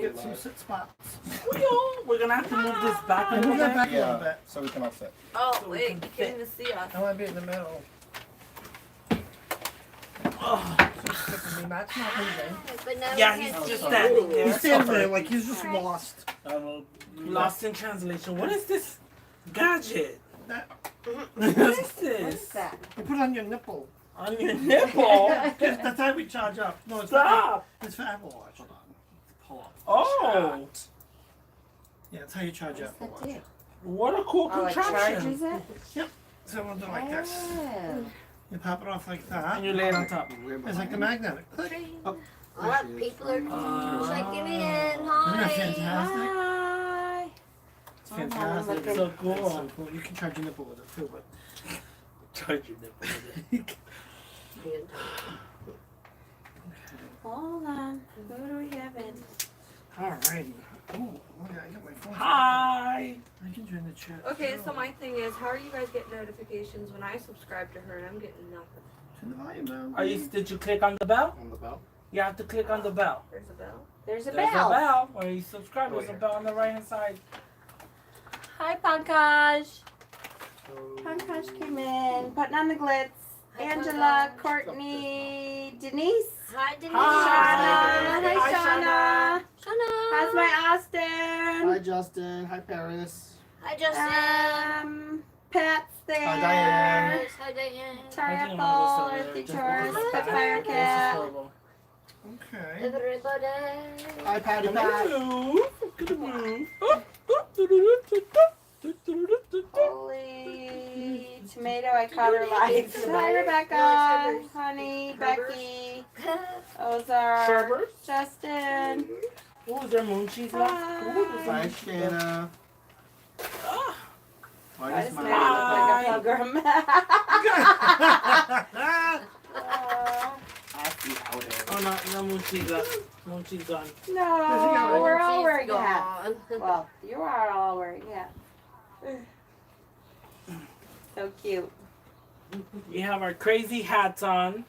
get some sit spots. We're gonna have to move this back a Move little that bit. back a little bit. So we can all sit. Oh, So we wait, can you fit. can't even see us. I want to be in the middle. Oh. She's skipping me. Matt's not moving. But now Yeah, we he's can't just see standing you. there. He's standing there like he's just lost. Lost in translation. What is this gadget? That, What is What is this? that? you put it on your nipple. On your nipple? That's how we charge up. No, it's Stop! It's for Apple Watch. Hold on. Pull up. Oh, Yeah, that's how you charge Apple Watch. what a cool Oh, it contraption. charges it? So we'll do it like this. Oh. You pop it off like And that. you lay it on top. It's like the magnetic. Click. Oh, What? People are checking in. Isn't that Hi. fantastic? Hi. It's fantastic. It's so cool. It's so cool. You can charge your nipple with it too, but Charge your nipple. Hold on. What are we having? alrighty. Oh, look, I got my phone. Hi. I can join the chat. Okay, so too. my thing is, how are you guys getting notifications when I subscribe to her and I'm getting nothing? Turn the volume down. Are you? Did you click on the bell? On the bell. You have to click on the bell. There's a bell. There's a There's a bell. bell. When you subscribe, there's a bell on the right hand side. Hi, Pankaj. Pankaj came in, putting on the glitz. Hi, Angela, Pankaj. Courtney, Denise. Hi, Denise. Shauna. Hi, Hi, Shauna. Shauna. How's my Hi, Austin? Justin. Hi, Paris. Hi, Justin. Pat's there. Hi, Diane. Hi, Diane. Triapple, Earthy Taurus, the Fire Cat. Okay. Everybody. Hi, Patty Pat. Hello. Good morning. Holy tomato, I caught her live. Hi, Rebecca, honey, Becky, Ozark, Sherbert. Justin. Ooh, is there moon cheese left? Ooh, there's some Hi, moon cheese left. Shanna. Ah. Why I does just my made it look like a pilgrim. happy outing? Oh, no moon cheese left. Moon cheese gone. No, we're all She's wearing hats. gone. Well, you are all wearing hats. So cute. We have our crazy hats on.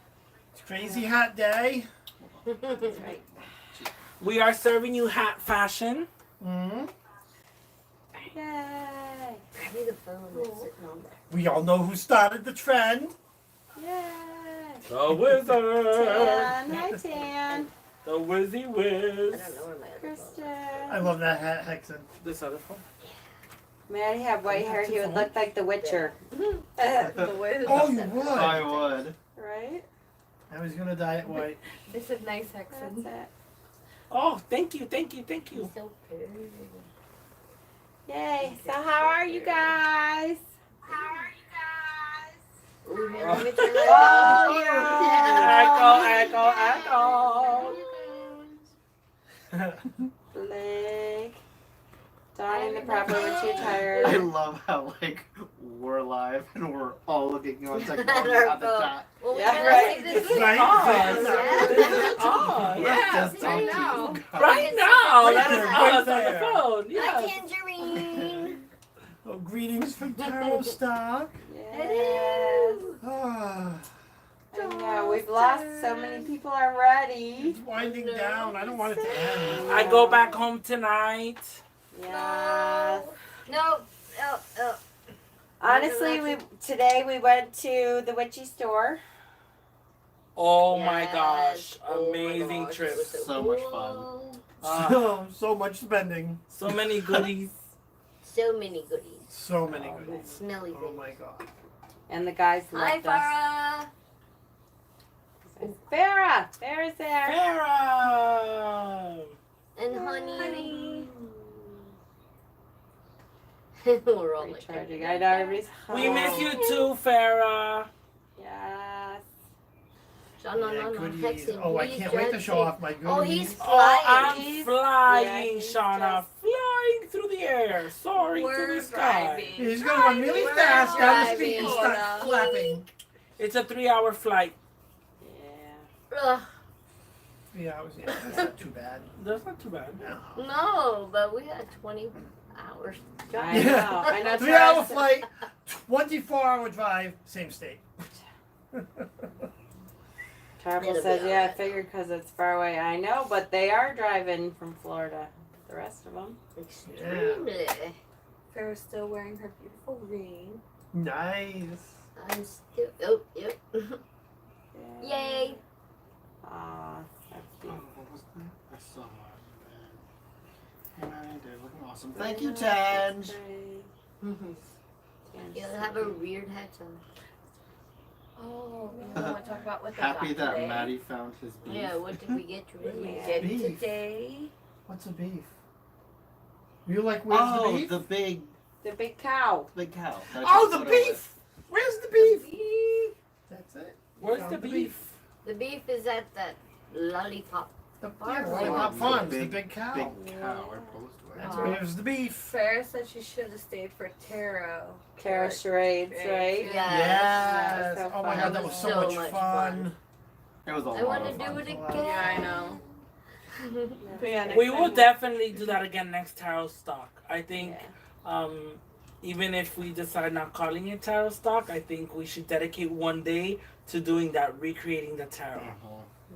It's crazy hot day. That's right. We are serving you hat fashion. Mm-hmm. Yay. I need a phone that's sitting on there. We all know who started the trend. Yay. The wizard. Tan. Hi, Tan. The Wizzy I Wiz. don't know where my other Kristen. I love that hat, Hexen. This other phone. Man, he had white hair. He would look like the Witcher. phone. The way Oh, you would. I would. Right? I was gonna dye it white. This is nice, That's Hexen. it. Oh, thank you, thank you, thank you. So pretty. Yay. So how are you guys? Ooh, man, let me turn Oh, Echo, echo, echo. Blake. Donning the proper witchy I attire. love how like we're live and we're all looking on At technology our at the phone. chat. Well, we Yeah, gotta right. say this. Right? Yeah. This is on. Let's Yeah. just talk to now. you guys. Right now, Right that is there, us right on the there. phone. Hi, Yeah. Tangerine. Oh, greetings from Tarotstock. Yes. Ah, I know, we've lost so many people already. it's winding down. I don't want it to end. I go back home tonight. Yes. No. Oh. Honestly, today we went to the witchy store. Oh my Yes. gosh, Oh my amazing gosh, trip. it was So much cool. So much spending. So many goodies. So many goodies. So many goodies. Smelly Oh things. my god. And the guys Hi, left us. Farah. Farrah! Farrah's there. Farah! And honey. We're all like, Recharging. I know everybody's home. We miss you too, Farah. Yes. No. Goodies. Hexen, Oh, I please can't wait to don't show say- off my goodies. Oh, he's Oh, flying. I'm He's- flying, yeah, he's Shauna. just- Flying through the air. Soaring through We're the sky. driving. He's gonna run really We're fast down the street and driving. start flapping. It's a 3-hour flight. Yeah. Ugh, Yeah, that's not too bad. That's not too bad. No. no, but we had 20 hours. I know. I know. 3-hour flight, 24-hour drive, same state. Terrible It'll says, be yeah, I alright. figured because it's far away. I know, but they are driving from Florida. The rest of them. Extremely. Farrah's still wearing her beautiful ring. Nice. I'm still. Oh, yep. Yeah. Yay. Aw, that's Oh, cute. what was that? I saw it. And I did looking awesome. Thank you, Jen. You'll have a weird hat on. Oh, you want to talk about what they Happy got that today? Maddie found his beef. Yeah, what did we get What we today? get Beef. today? What's a beef? You like where's Oh, the beef? the big cow. cow. That's Oh, just the what it was. beef! Where's the beef? Beef. That's it. Where's Found the beef? The beef is at that lollipop. The Farm. Lollipop The Farms, the big- big cow. Big cow. I posed to That's it. where's the beef. Farrah said she should have stayed for tarot. Tarot charades, right? Yeah. Yes. so Oh my fun. god, that was so, much fun. It was a I lot want of to do fun. it again. Yeah, I know. But yeah, next We will time- definitely do that again next Tarotstock. I think, Yeah. even if we decide not calling it Tarotstock, I think we should dedicate one day to doing that, recreating the tarot.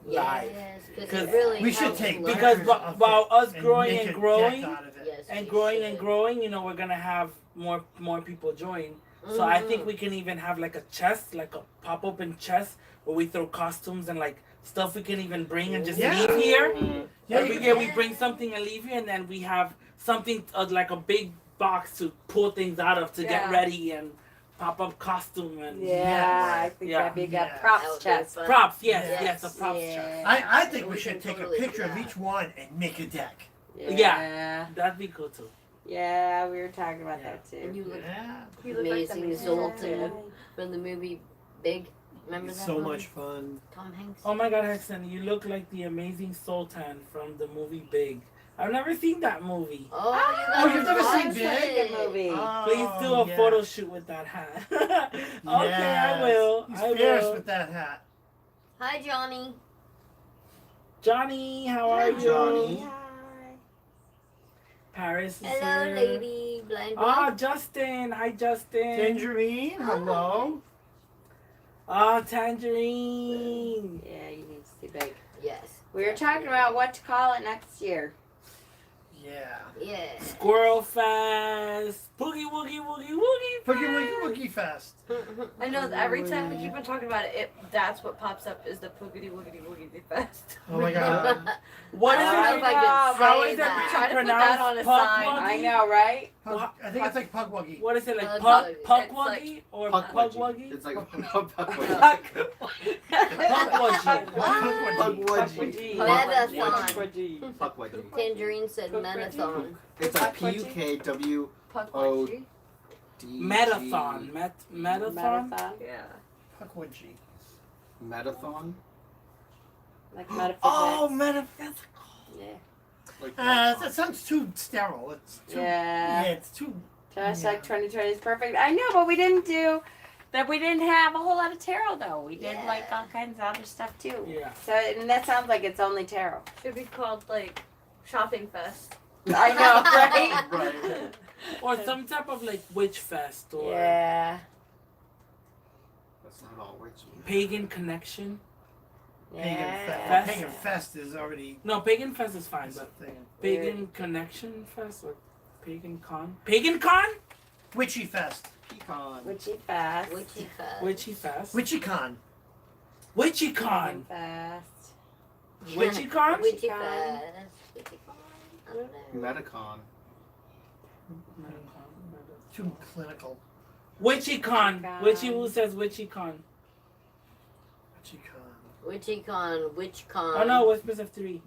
Live. Yes, Because because really We should helps take learn. Because pictures of while it us and growing make and a deck growing out of it. Yes, and we growing should. and growing, you know, we're gonna have more people join. So I think Mhm. we can even have like a chest, like a pop open chest where we throw costumes and like stuff we can even bring and just Yeah. leave here. Yeah, Every you- year we bring something and leave here, and then we have something like a big box to pull things out of to get Yeah. ready and pop up costume and Yeah, I think Yeah. that'd be a good Yeah. props That would be chest. fun. props. Yes, Yes. yes, a props Yeah. chest. I think We we should can take totally a do picture of that. each one and make a deck. Yeah. That'd be cool too. Yeah, we were talking about Yeah. that And too. you look Yeah. You look like the amazing, man. Zoltan from the movie Big. Remember It's that so movie? much fun. Tom Hanks. Oh my God, Hexen, you look like the amazing Sultan from the movie Big. I've never seen that movie. Oh, Oh, you've never seen That's Big? a good movie. Please do a yeah. photo shoot with that hat. Okay, I Yes. will. He's I fierce will. with that hat. Hi, Johnny. Johnny, how are you? Johnny. Hi. Paris is Hello, here. lady. Blind. Ah, Justin. Hi, Justin. Tangerine, hello. Ah, Tangerine. Yeah, you need to see big. Yes. We were talking about what to call it next year. Yeah. Yeah. Squirrel Fest. Boogie Woogie Woogie Woogie Fest. Boogie Woogie Woogie Fest. I know that every time we keep on talking about it, that's what pops up is the Poogity Woogity Woogity Fest. Oh my god. What is I don't it? know if I could How say is that. Try it to put pronounced? that on a Puck sign. Wuggy? I know, right? Pug, I think it's like Pug Wuggy. What is it like? Pug Puck Wuggy. Puck It's like Wuggy or Puck Pug Wuggy. Wuggy? It's like Puck Wuggy. Puck Pug Wuggy. Wuggy. Metathon. Puck Wuggy. Tangerine said metathon. It's like PUKWOD. Puck Oh. Wuggy. Metathon. Metathon? Metathon. Yeah. Pug Wuggy. Metathon? Like metaphysics. Oh, metaphysical. Yeah. Like That sounds too sterile. It's too. Yeah. It's too. Just Yeah. like 2020 is perfect. I know, but we didn't do that. We didn't have a whole lot of tarot though. We did Yeah. like all kinds of other stuff too. Yeah. So and that sounds like it's only tarot. Should be called like Shopping Fest. I know, right? Right. Or some type of like witch fest or Yeah. That's not all witchy. pagan connection. Pagan Yeah. Fest. Pagan Fest is already. No, pagan fest is fine, That's a but thing. pagan connection fest or pagan con? Pagan con? Witchy Fest. Pecan. Witchy fast. Witchy fest. Witchy fest. Witchy Con. Witchy Pagan con. fast. Witchy con? Witchy Con. fest. Witchy con. I don't know. Metacon. Too clinical. Witchy con. Con. Witchy who says witchy con? Witchy Con. Witchy con. Witch con. Oh no, what's Miss F3?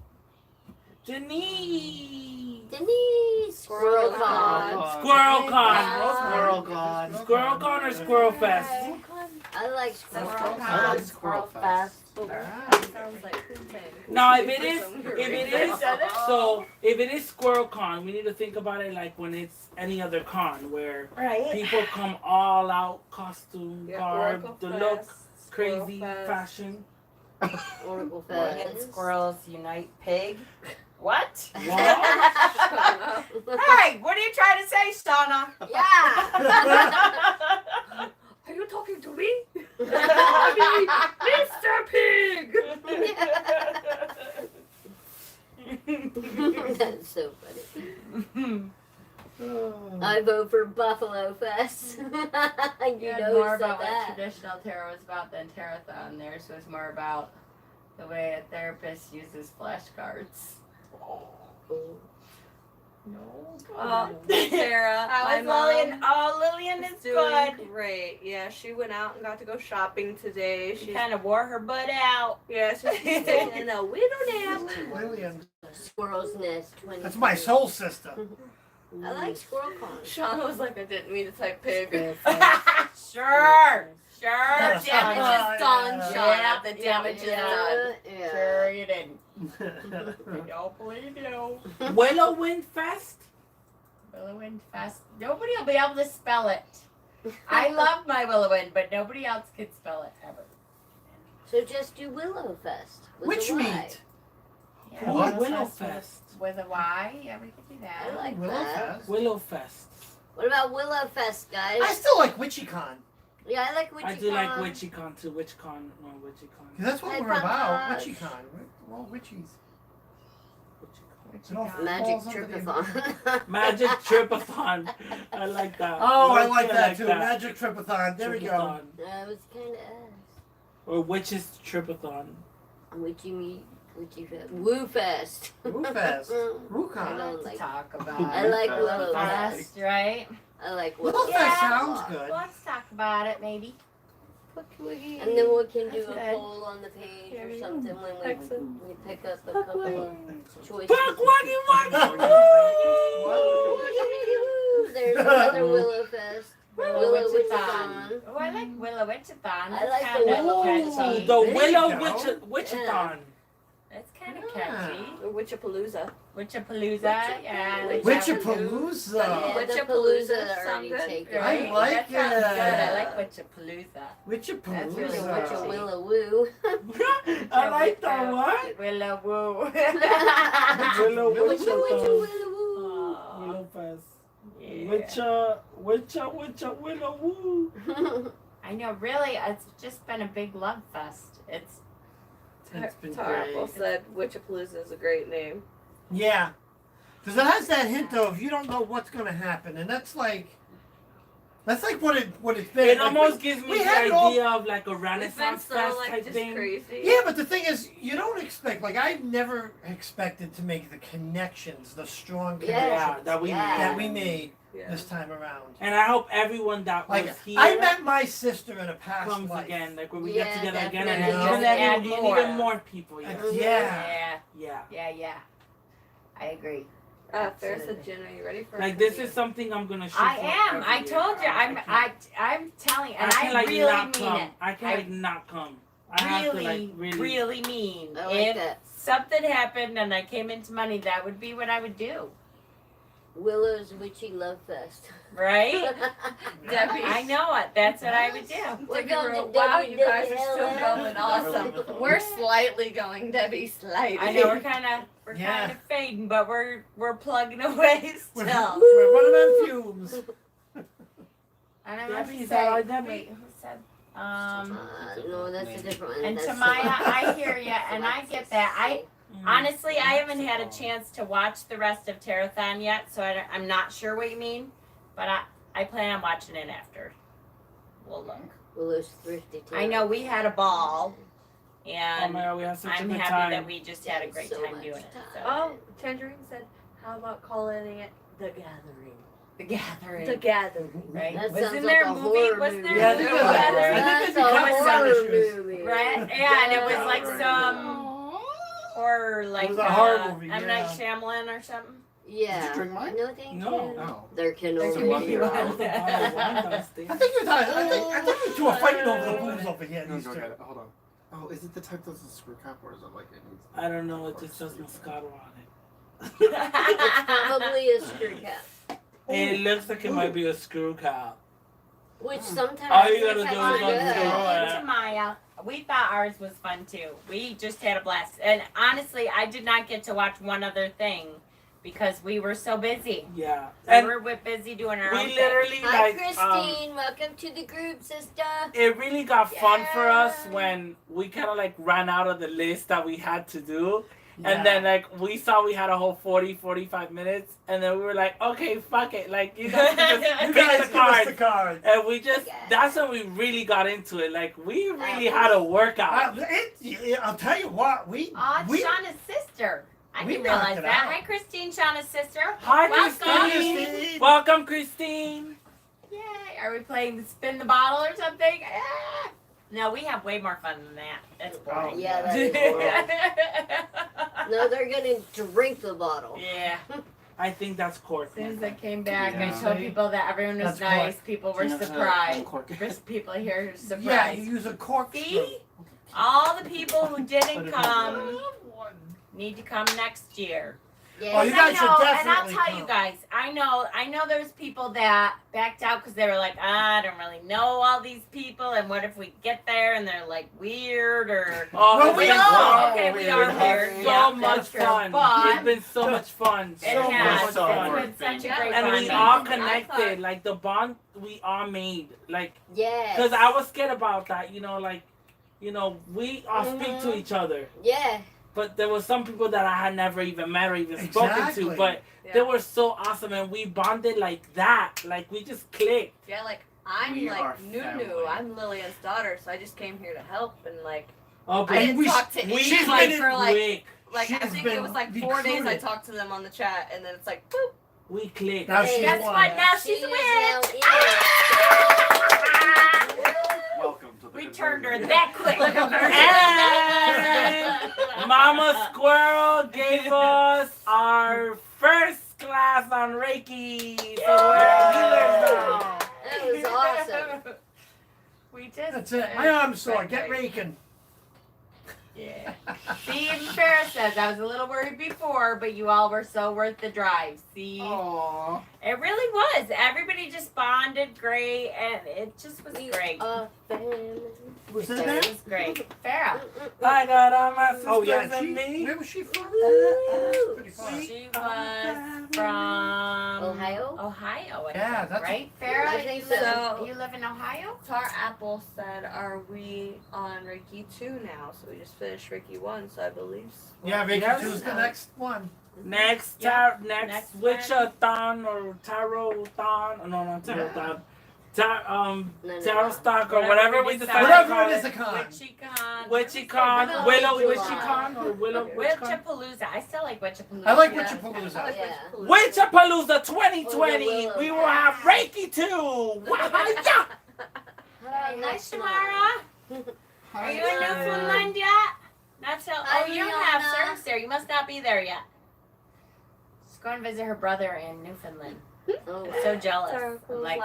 Denise! Denise. Squirrel Squirrel con. Squirrel con. Squirrel God. Squirrel con or squirrel fest? I like squirrel Squirrel con. I like Squirrel Fest. That sounds like Poopin. No, if it is, so if it is Squirrel Con, we need to think about it like when it's any other con where Right. people come all out, costume, Yeah, garb, Oracle the Fest, look, Squirrel crazy Fest. fashion. Oracle And fest. squirrels unite pig. What? What? Hey, what are you trying to say, Shauna? Yeah. Are you talking to me? I mean, Mr. Pig! That's so funny. I vote for Buffalo Fest. You Yeah, know more who said about what that? traditional tarot was about than Tarothon. Theirs was more about the way a therapist uses flashcards. No. Sarah. How my is Lillian? mom Oh, Lillian is doing good. great. Yeah, she went out and got to go shopping today. She She's kind of wore her butt out. yeah, so she's taking a widow nap. Lillian. Squirrel's Nest 20. That's my soul sister. I like Squirrel Con. Shauna was like, I didn't mean to type pig. Sure. The damage is done, Shauna. Yeah, The damage is done. Yeah. Sure you didn't. I don't believe you. Willow Wind Fest? Willowwind Fest. Nobody will be able to spell it. I love my Willowwind, but nobody else can spell it ever. So just do Willow Fest. With Witch a Y. meat. Yeah, What? Willow Fest. with a Y. Yeah, we could do that. I like Willow that. Fest. Willow Fest. What about Willow Fest, guys? I still like WitchyCon. Yeah, I like Witchy I do like WitchyCon too. WitchCon, no WitchyCon. 'Cause that's what Hey, we're about. Papas. WitchyCon. We're all witchies. WitchCon. It all Magic falls under the Tripathon. Magic Tripathon. I like that. Oh, I Loki, like that too. Magic Tripathon. There we go. Tripathon. That was kind of ass. Or Witches Tripathon. Witchy meat. Witchy Fest. Woo Fest. Woo Fest. I WooCon. don't like. talk about I like Willow Fest, Fest. right? I like Willow Willow Fest Fest. sounds good. Let's talk about it, maybe. And then we can do That's a good. poll on the page There or you something when Excellent. we pick up a couple of choices. Fuck Wuggy Wuggy! Woo! There's another Willow Fest. Willow Witchathon. Oh, I like Willow Witchathon. I like That's the kinda Willow catchy. The There you Willow go. Witchathon. That's kind of Yeah. catchy. Witchapalooza. Witchapalooza, yeah. I like that one too. Witchapalooza. Yeah, the Witchapalooza Palooza sound already good, taken. right? I like that sounds good. I it. like Witchapalooza. That's really Witcha Witchapalooza. Willow Woo. I like that one. Willow Woo. Willow Witcha Witchathon. Willow Woo. Aw, Willow Fest. yeah. Willow Woo. I know, really, it's just been a big love fest. It's It's been Terrible great. said Witchapalooza is a great name. Yeah. Because it has that hint of you don't know what's going to happen. And that's like what it's been. It Like, almost gives me we the had it all- idea of like a It's been Renaissance so Fest like type just thing. crazy. Yeah, but the thing is, you don't expect, like, I never expected to make the connections, the strong Yeah. connections Yeah, that we Yeah. that we made Yeah. this time around. And I hope everyone that Like, was here I met my sister in a past comes life. again. Like when we Yeah, get together again definitely. and Just add even more. more people. Yeah. Yeah. Yeah. I agree. Fair said, Jen, are you ready for Like this is something I'm gonna shoot I for am. every I year. told you. can't- I'm telling, I and can I like really not mean come. it. I can I like not come. I have to like really. really mean. I like if that. something happened and I came into money, that would be what I would do. Willow's Witchy Love Fest. Right? Debbie. I know it. That's what I would do. We're Debbie going to wrote, wow, Debbie you guys are still WLF. going awesome. We're slightly going, Debbie, slightly. I know we're kind Yeah. of fading, but we're plugging away We're, still. we're running on fumes. And I Debbie, must is that say, all, Debbie? wait, who said? No, that's a different one. And That's Tamaya, I hear you, and I get that. Mm. Honestly, I haven't had a chance to watch the rest of Tarothon yet, so I'm not sure what you mean, but I plan on watching it after. We'll look. Willow's Thrifty I know we had a ball, Oh and my God, we had such I'm a good happy time. that we just had a great So time much doing it. So. Oh, Tangerine said, how about calling it The Gathering? The Gathering. The Gathering. Right? That Wasn't sounds there like a a movie? horror Was movie. there Yeah, I a think movie? it was. Yeah, there- I think That's a they horror published movie. Right? Yeah, and it was like Yeah. some horror, like was a horror movie, M. Night yeah. Shyamalan or something. Yeah. Did you drink mine? No, thank No. you. No. There can There's only a be movie one. one. I think I think you two are fighting over the booze over here. No, These go two. get it. Hold on. Oh, is it the type that's a screw cap or is it like it needs? I don't know. It just says Moscato on it. It's probably a screw cap. It looks like it might be a screw cap. Which sometimes All you gotta tastes do like is good. unscrew it. To Maya, we thought ours was fun too. We just had a blast. And honestly, I did not get to watch one other thing because we were so busy. Yeah. We And were busy doing our own we thing. literally Hi, like Christine. Welcome to the group, sister. it really got fun for us Yeah. when we kind of like ran out of the list that we had to do. Yeah. And then like we saw we had a whole 45 minutes, and then we were like, okay, fuck it, like you guys can just You pick guys the give us the card. card. And we just Yeah. that's when we really got into it. Like we really had a workout. I'll tell you what, we Oh, it's Shauna's sister. I we didn't knocked realize it that. out. Hi, Christine, Shauna's sister. Hi, Welcome. Christine. Welcome, Christine. Yay! Are we playing the spin the bottle or something? Ah! No, we have way more fun than that. That's boring. Yeah, that is boring. No, they're gonna drink the bottle. Yeah. I think that's Cork. As soon as I came back, I Yeah. told people that everyone was That's nice. People were surprised. There's people here who are Yeah, surprised. you use a corkscrew. See? All the people who didn't come need to come next year. Oh, you Yeah. guys I should know, and I'll definitely tell come. you guys, I know there's people that backed out because they were like, I don't really know all these people, and what if we get there and they're like weird or Oh, Well, it's we been are. okay, we are so weird. Yeah, much that's true. fun. But It's been so much fun. it So has. much It's fun. been such a great And fun. we all connected. Like the bond we all made. Like, Yes. because I was scared about that. You know, like, we all speak to each other. Yeah. But there were some people that I had never even met or even spoken Exactly. to. But they were so awesome, and we bonded like that. Like we just clicked. Yeah, like I'm We are like new. family. I'm Lillian's daughter, so I just came here to help and like Oh, I but didn't we- talk to we she's anyone been for like quick. I She's think it was like been 4 days I recruited. talked to them on the chat and then it's like boop. We clicked. Now Hey, she's Guess one. what? Now She she's a is witch. now Welcome to the We turned her conversion. that quick. Look at her. And Mama Squirrel gave us our first class on Reiki. So we're healers now. That was awesome. We just. That's it. My arm's sore. Get raking. Yeah. See, even Farrah says I was a little worried before, but you all were so worth the drive. See, Aww. it really was. Everybody just bonded great, and it just was great. What's his It name? was great. Farrah. I got all my sisters Oh yeah, and me. where was she from? Ooh. Pretty far. She was from Ohio? Ohio, I Yeah, think, that's- right? I Farrah, think you so. live, you live in Ohio? Tar Apple said, "Are we on Reiki 2 now?" So we just finished Reiki 1, so I believe. Yeah, Reiki Yes. 2's the next one. Next, Yeah. next Next Witch-a-thon or Tarot-thon. No, not Tarot-thon. No. Tarotstock or whatever we decide to Whatever call it is, it. a con. Witchy-con. Witchy-con, Willow Willow Witchy-con. Witchy-con or Willow Witch-con. Witchapalooza. I still like Witchapalooza. I like Yeah. Witchapalooza. Yeah. Witchapalooza 2020. Willow. We will have Reiki too. Wah-ha-ya. Hey, hi, Next Shamara. Are you in Newfoundland yet? Not till. Hi, Oh, you don't have Liana. service there. You must not be there yet. Just go and visit her brother in Newfoundland. Oh, I'm so jealous. Tar I'm like,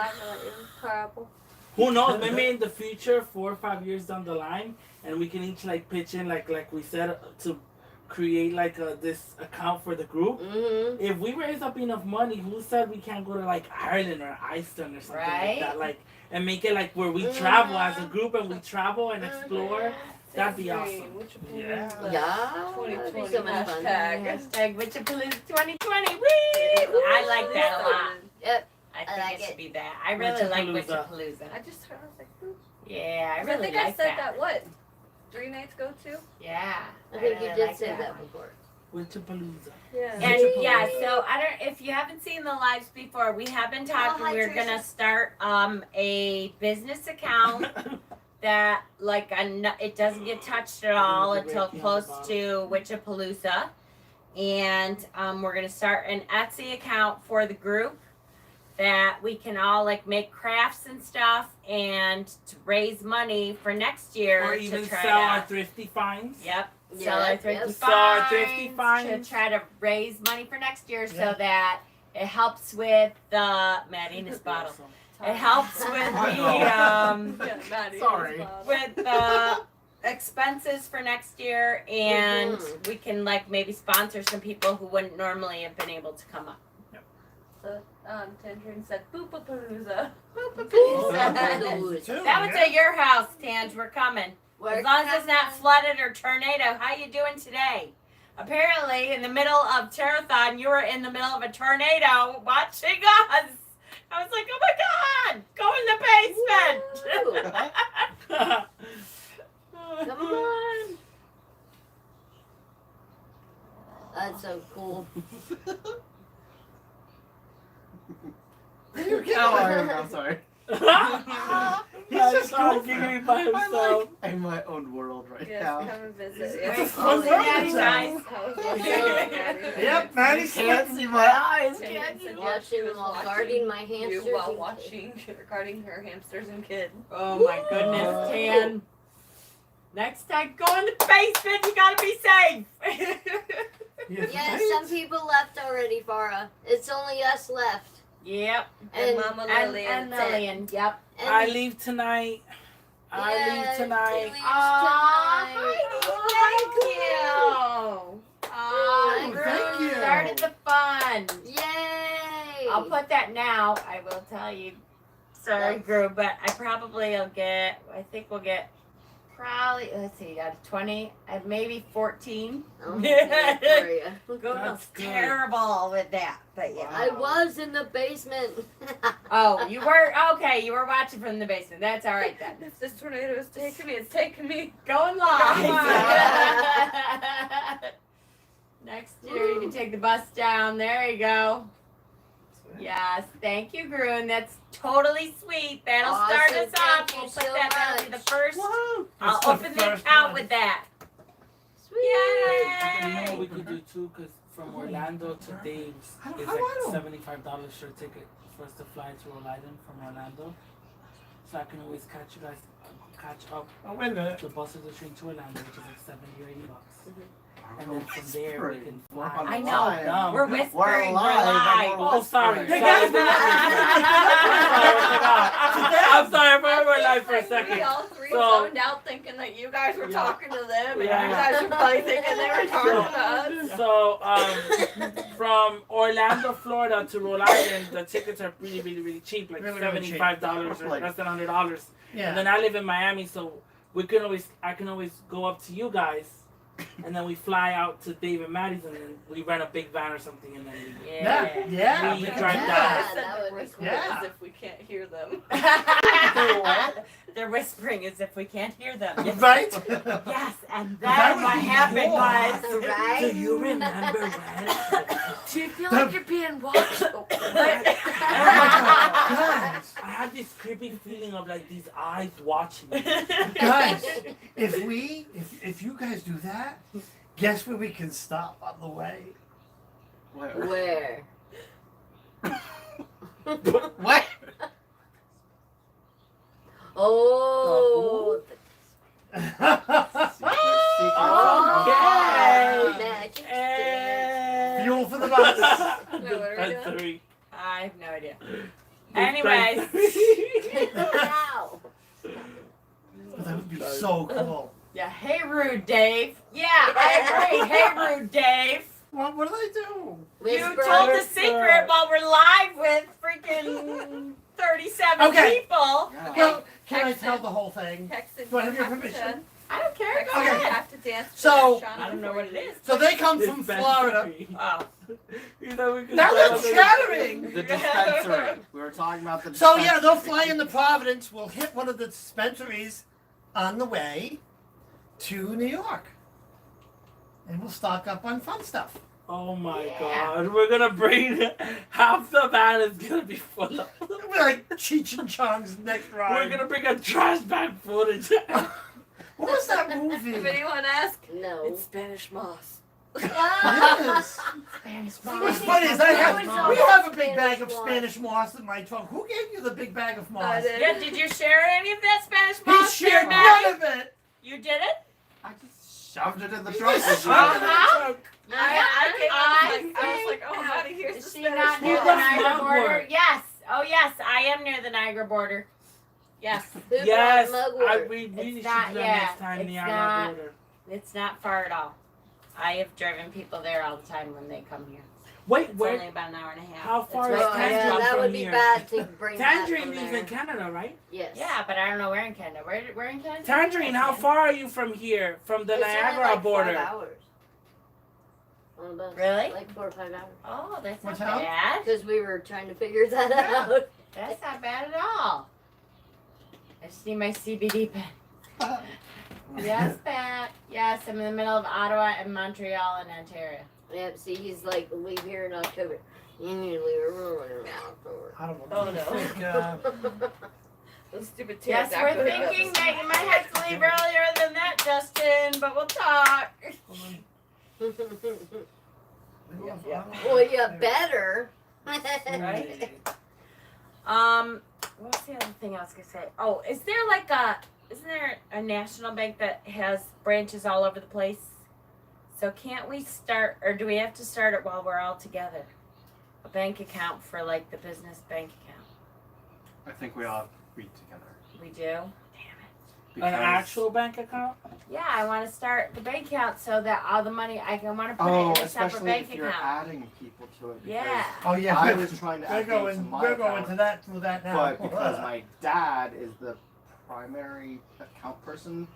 Apple. Who knows? Maybe in the future, 4 or 5 years down the line, and we can each like pitch in, like we said, to create like this account for the group. Mm-hmm. If we raise up enough money, who said we can't go to like Ireland or Iceland or something Right? like that? Like, and make it like where we travel as a group and we travel and explore. That'd be awesome. Yeah. Yeah. 2020 That'd be so much fun. hashtag Witchapalooza 2020. Whee! I like that a lot. Yep. I I think like it should it. be that. I really like Witchapalooza. Witchapalooza. I just heard, I was like, ooh. Yeah, I I really think like I said that. What? 3 nights ago too? Yeah. I think you really did like say that that one. before. Witchapalooza. Yeah. And yeah, so I don't. If you haven't seen the lives before, we have been talking. hi, We're Teresa. gonna start a business account that it doesn't get touched at all until close to Witchapalooza, and we're gonna start an Etsy account for the group that we can all like make crafts and stuff and to raise money for next year Or to even try sell our to. thrifty finds. Yep. Yeah, Sell our yep. thrifty Sell our thrifty finds finds. to try to raise money for next year Yeah. so that it helps with the Maddie's bottle. It helps with Yeah, Maddie, Sorry. with the expenses for next year, and Mhm. we can like maybe sponsor some people who wouldn't normally have been able to come up. So, Tangerine said, "Boopapalooza." Boopapalooza. That was at your house, Tange. We're coming. We're As long as it's not coming. flooded or tornado. How you doing today? Apparently, in the middle of Tarotthon, you were in the middle of a tornado watching us. I was like, oh my God, go in the basement. Come on. That's so cool. I'm sorry. He's just giggling by himself. I'm in my own world right Yes, now. come and visit. It's a Yes. fun Daddy world. size. Yep, Maddie's Can't see my eyes, And can said you? while she was While watching guarding my hamsters you while and watching, guarding her hamsters and kid. Oh my goodness, Tan. Next time, go in the basement. You gotta be safe. Yes, some people left already, Farah. It's only us left. Yep. And Mama And, Lily and Lillian. Yep. And I leave tonight. I leave tonight. Leaves Thank you. Thank thank you. Started the fun. Yay! I'll put that now. I will tell you. Sorry, Gru, but I probably will get. I think we'll get. Probably. Let's see. 20. Maybe 14. Oh, yeah, for ya. Google's That's good. terrible with that, but yeah. I was in the basement. Oh, you were okay. You were watching from the basement. That's all right then. If this tornado is taking me, it's taking me. Going live. Going Next year you can take the bus down. There you go. Yes, thank you, Grun. That's totally sweet. That'll start Awesome. us off. Thank you We'll put so that. That'll be the much. first. Woo. I'll That's open the first account one. with that. You know Yay! what we could do too? Because from Orlando to Dave's How is do I like know? $75 for a ticket for us to fly to Rhode Island from Orlando. So I can always catch you guys, catch up. Oh, wait a minute. The buses are train to Orlando, which is like $70 or $80. Oh, And then from there we can We're fly. on I know. live. Dumb. We're whispering. We're We're live. live. Oh, sorry. Hey, Sorry. guys, I'm sorry. I remember live for a We second. all three So- zoned out thinking that you guys were Yeah. talking to them, and Yeah. you guys were probably thinking they were talking to us. So, from Orlando, Florida to Rhode Island, the tickets are really, really, really cheap, like Really, really cheap. $75 or Like- less than $100. And then Yeah. I live in Miami, so I can always go up to you guys, and then we fly out to Dave and Maddie's, and then we rent a big van or something, and then we. Yeah. Yeah. We we can drive do down. that. I said that the would be whisper cool. as if we can't hear them. They're whispering as if we can't hear them. Yes. Right? Yes, and That then would what be happened cool. was. Right? Do you remember when? Do you feel like like you're being watched? Oh my God. Guys, I had this creepy feeling of like these eyes watching me. guys, if you guys do that, guess where we can stop on the way? Where? Where? What? Oh. Okay. Magic And... Fuel for the bus. Wait, what are we That's doing? 3. I have no idea. That's Anyways. 3. Wow. That would be so cool. Yeah, hey rude Dave. Yeah, I agree. Hey rude Dave. What did I do? You Whisper. told the secret while we're live with freaking 37 Okay. people. Well, can I Exit. tell the whole thing? Texted Do I have your to- permission? I don't care. Go Okay. You ahead. have to dance. to So- that, Shauna, I don't know before what you it is. So they come from Dispensary. Florida. Oh. You know, we could Now start they're on chattering. The dispensary. We were talking about the So dispensary. yeah, they'll fly into Providence. We'll hit one of the dispensaries on the way to New York, and we'll stock up on fun stuff. Oh my Yeah. God, we're gonna bring half the van is gonna be full of. We're like Cheech and Chong's next We're ride. gonna bring a trash bag footage. What was that movie? If anyone asks, No. it's Spanish moss. Yes. Spanish What's funny is we have a big bag of Spanish moss. Spanish moss in my trunk. Who gave you the big bag of moss? I did. Yeah, did you share any of that Spanish He moss? shared Maddie? none of it. You did it? I just shoved it in the You trunk. just with you. shoved it in the Uh-huh. trunk. I was like, oh, Maddie, here's Is the she Spanish not near the Who's moss. that Niagara border? mugwort? Yes. Oh yes, I am near the Niagara border. Yes. Who Yes, brought mugwort? we really should not- do that yeah, next time. it's The not- Niagara border. It's not far at all. I have driven people there all the time when they come here. Wait, It's where? only about an hour and a half. How far It's is Oh, right yeah, Tangerine that from would be here? bad to bring Tangerine that lives from in there. Canada, right? Yes. Yeah, but I don't know where in Canada. Where in Canada? Tangerine, how far are you from here, from the It's only Niagara like 5 border? hours. on the bus. Really? Like 4 or 5 hours. Oh, that's not What's that? bad. Because we were trying to figure that out. That's not bad at all. I just need my CBD pen. Yes, Pat. Yes, I'm in the middle of Ottawa and Montreal and Ontario. Yeah, see, he's like, leave here in October. You need to leave early in October. I don't know. Oh, no. Think, Those stupid Yes, pterodactyls. we're thinking that you might have to leave earlier than that, Justin, but we'll talk. Well, you better. Right? What was the other thing I was gonna say? Oh, isn't there a national bank that has branches all over the place? So can't we start, or do we have to start it while we're all together? A bank account for like the business bank account. I think we all read together. We do? An actual bank account? Yeah, I want to start the bank account so that all the money I want to put it Oh, in a separate especially bank if you're account. adding people to it. because Yeah. Oh yeah, I was trying to we're add people to going. my We're going account, to that through that now. but because my dad is the primary account person,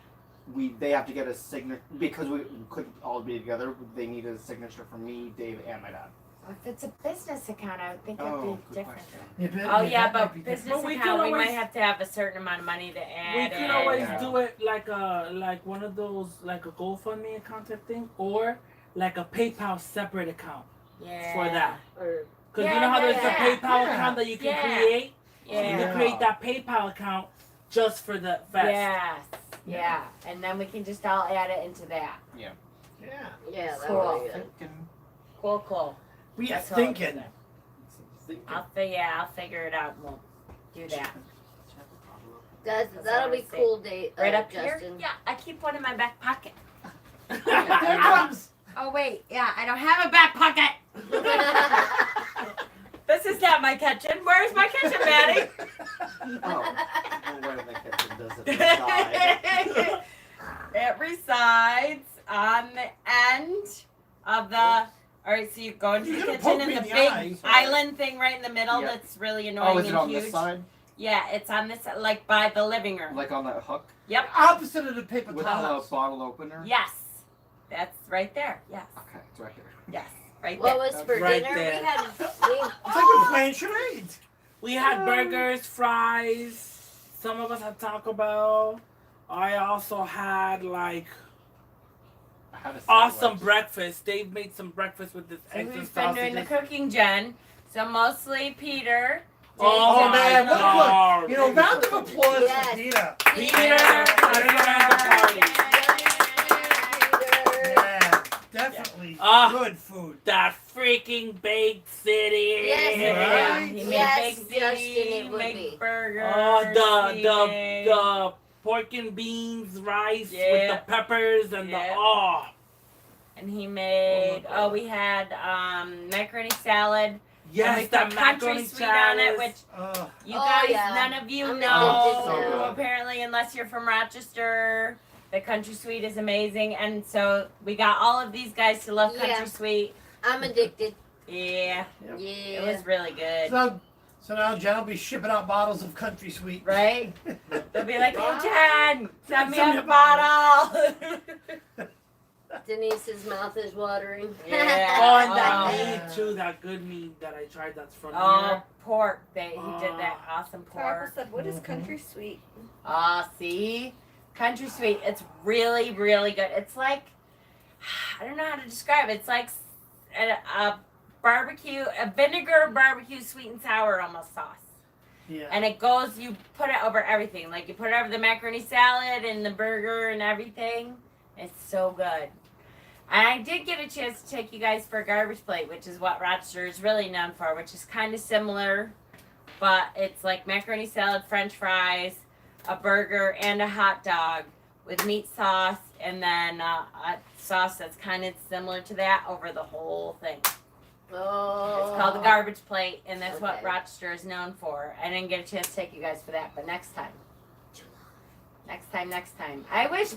they have to get a signature because we couldn't all be together. They need a signature from me, Dave, and my dad. If it's a business account, I would think it'd Oh, be good different. question. Oh yeah, that might but be business different. But we account, can we might always- have to have a certain amount of money to We add could in. always Yeah. do it like one of those, like a GoFundMe account type thing, or like a PayPal separate account Yeah. for that. Or, Because Yeah, you know how there's yeah, a PayPal yeah. account that you can Yeah. create? Yeah. You can create that PayPal account just for the fest. Yes. Yeah. And then we can just all add it into that. Yeah. yeah, that Cool. would be good. Thinking. Cool. We are That's all I'm thinking. saying. I'll figure it out and we'll do that. That'll be cool, Dave. Right up here? Justin. Yeah, I keep one in my back pocket. There it comes. Oh wait, yeah, I don't have a back pocket. This is not my kitchen. Where's my kitchen, Maddie? Oh, well, where the kitchen does it reside? It resides on the end of the. All right, so you go into the You're gonna kitchen poke and me the in the big eye. island thing right in the middle Yeah. that's really annoying Oh, is it and on huge. this side? Yeah, it's on this, like by the living room. Like on that hook? Yep. Opposite of the paper With towels. the bottle opener? Yes. That's right there. Yes. Okay, it's right here. Yes. Right What there. was for Right dinner? there. We had. It's like we're playing charades. We had burgers, fries. Some of us had Taco Bell. I also had like I had a awesome sandwich. breakfast. Dave made some breakfast with this So eggs and who's been doing the sausages. cooking, Jen? So mostly Peter. Oh, Oh, man, my what God. a, you know, round of applause Yes. for Peter. Yeah, definitely Ah. good food. That freaking baked city. Yes, Yeah, Right? he made Yes, baked Justin, ziti, it would made be. burgers. Oh, he made- the pork and beans, rice with Yeah. the peppers and Yeah. the And he made. Oh, my God. We had macaroni salad. And yes, we that put country macaroni sweet on it, chalice. which you Oh, guys, yeah. none of you I'm know. addicted to it. Apparently, unless you're from Rochester, the country sweet is amazing. And so we got all of these guys to love country Yeah. sweet. I'm addicted. Yeah, Yep. Yeah. it was really good. So now Jen will be shipping out bottles of country sweet. Right? They'll be like, hey, Jen, send me Send me a a bottle. Denise's mouth is watering. Yeah. Oh, and that Oh. meat too, that good meat that I tried that's from Oh, here. pork. He did that awesome Papa pork. said, "What is country sweet?" See? Country sweet. It's really, really good. It's like, I don't know how to describe it. It's like a barbecue, a vinegar barbecue sweet and sour almost sauce. Yeah. And it goes, you put it over everything. Like you put it over the macaroni salad and the burger and everything. It's so good. And I did get a chance to take you guys for a garbage plate, which is what Rochester is really known for, which is kind of similar. But it's like macaroni salad, french fries, a burger, and a hot dog with meat sauce. And then a sauce that's kind of similar to that over the whole thing. Oh. It's called the garbage plate, and that's what Okay. Rochester is known for. I didn't get a chance to take you guys for that, but next time. Next time. I wish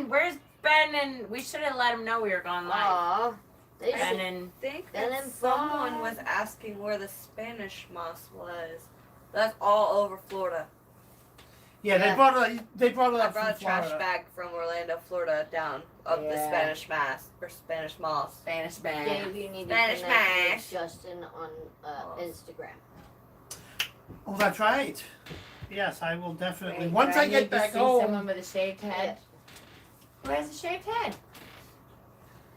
where's Ben? And we should have let him know we were going live. Aw. They Ben should. and I think Then that in someone fall. was asking where the Spanish moss was. That's all over Florida. Yeah, they Yeah. brought it. They brought it I up brought a from trash Florida. bag from Orlando, Florida, down of the Yeah. Spanish Mass or Spanish Moss. Spanish man. Dave, you need to Spanish connect mash. with Justin on Instagram. Oh, that's right. Yes, I will definitely. Wait, Once do I need get to back see home. someone with a shaved head. Who has a shaved head?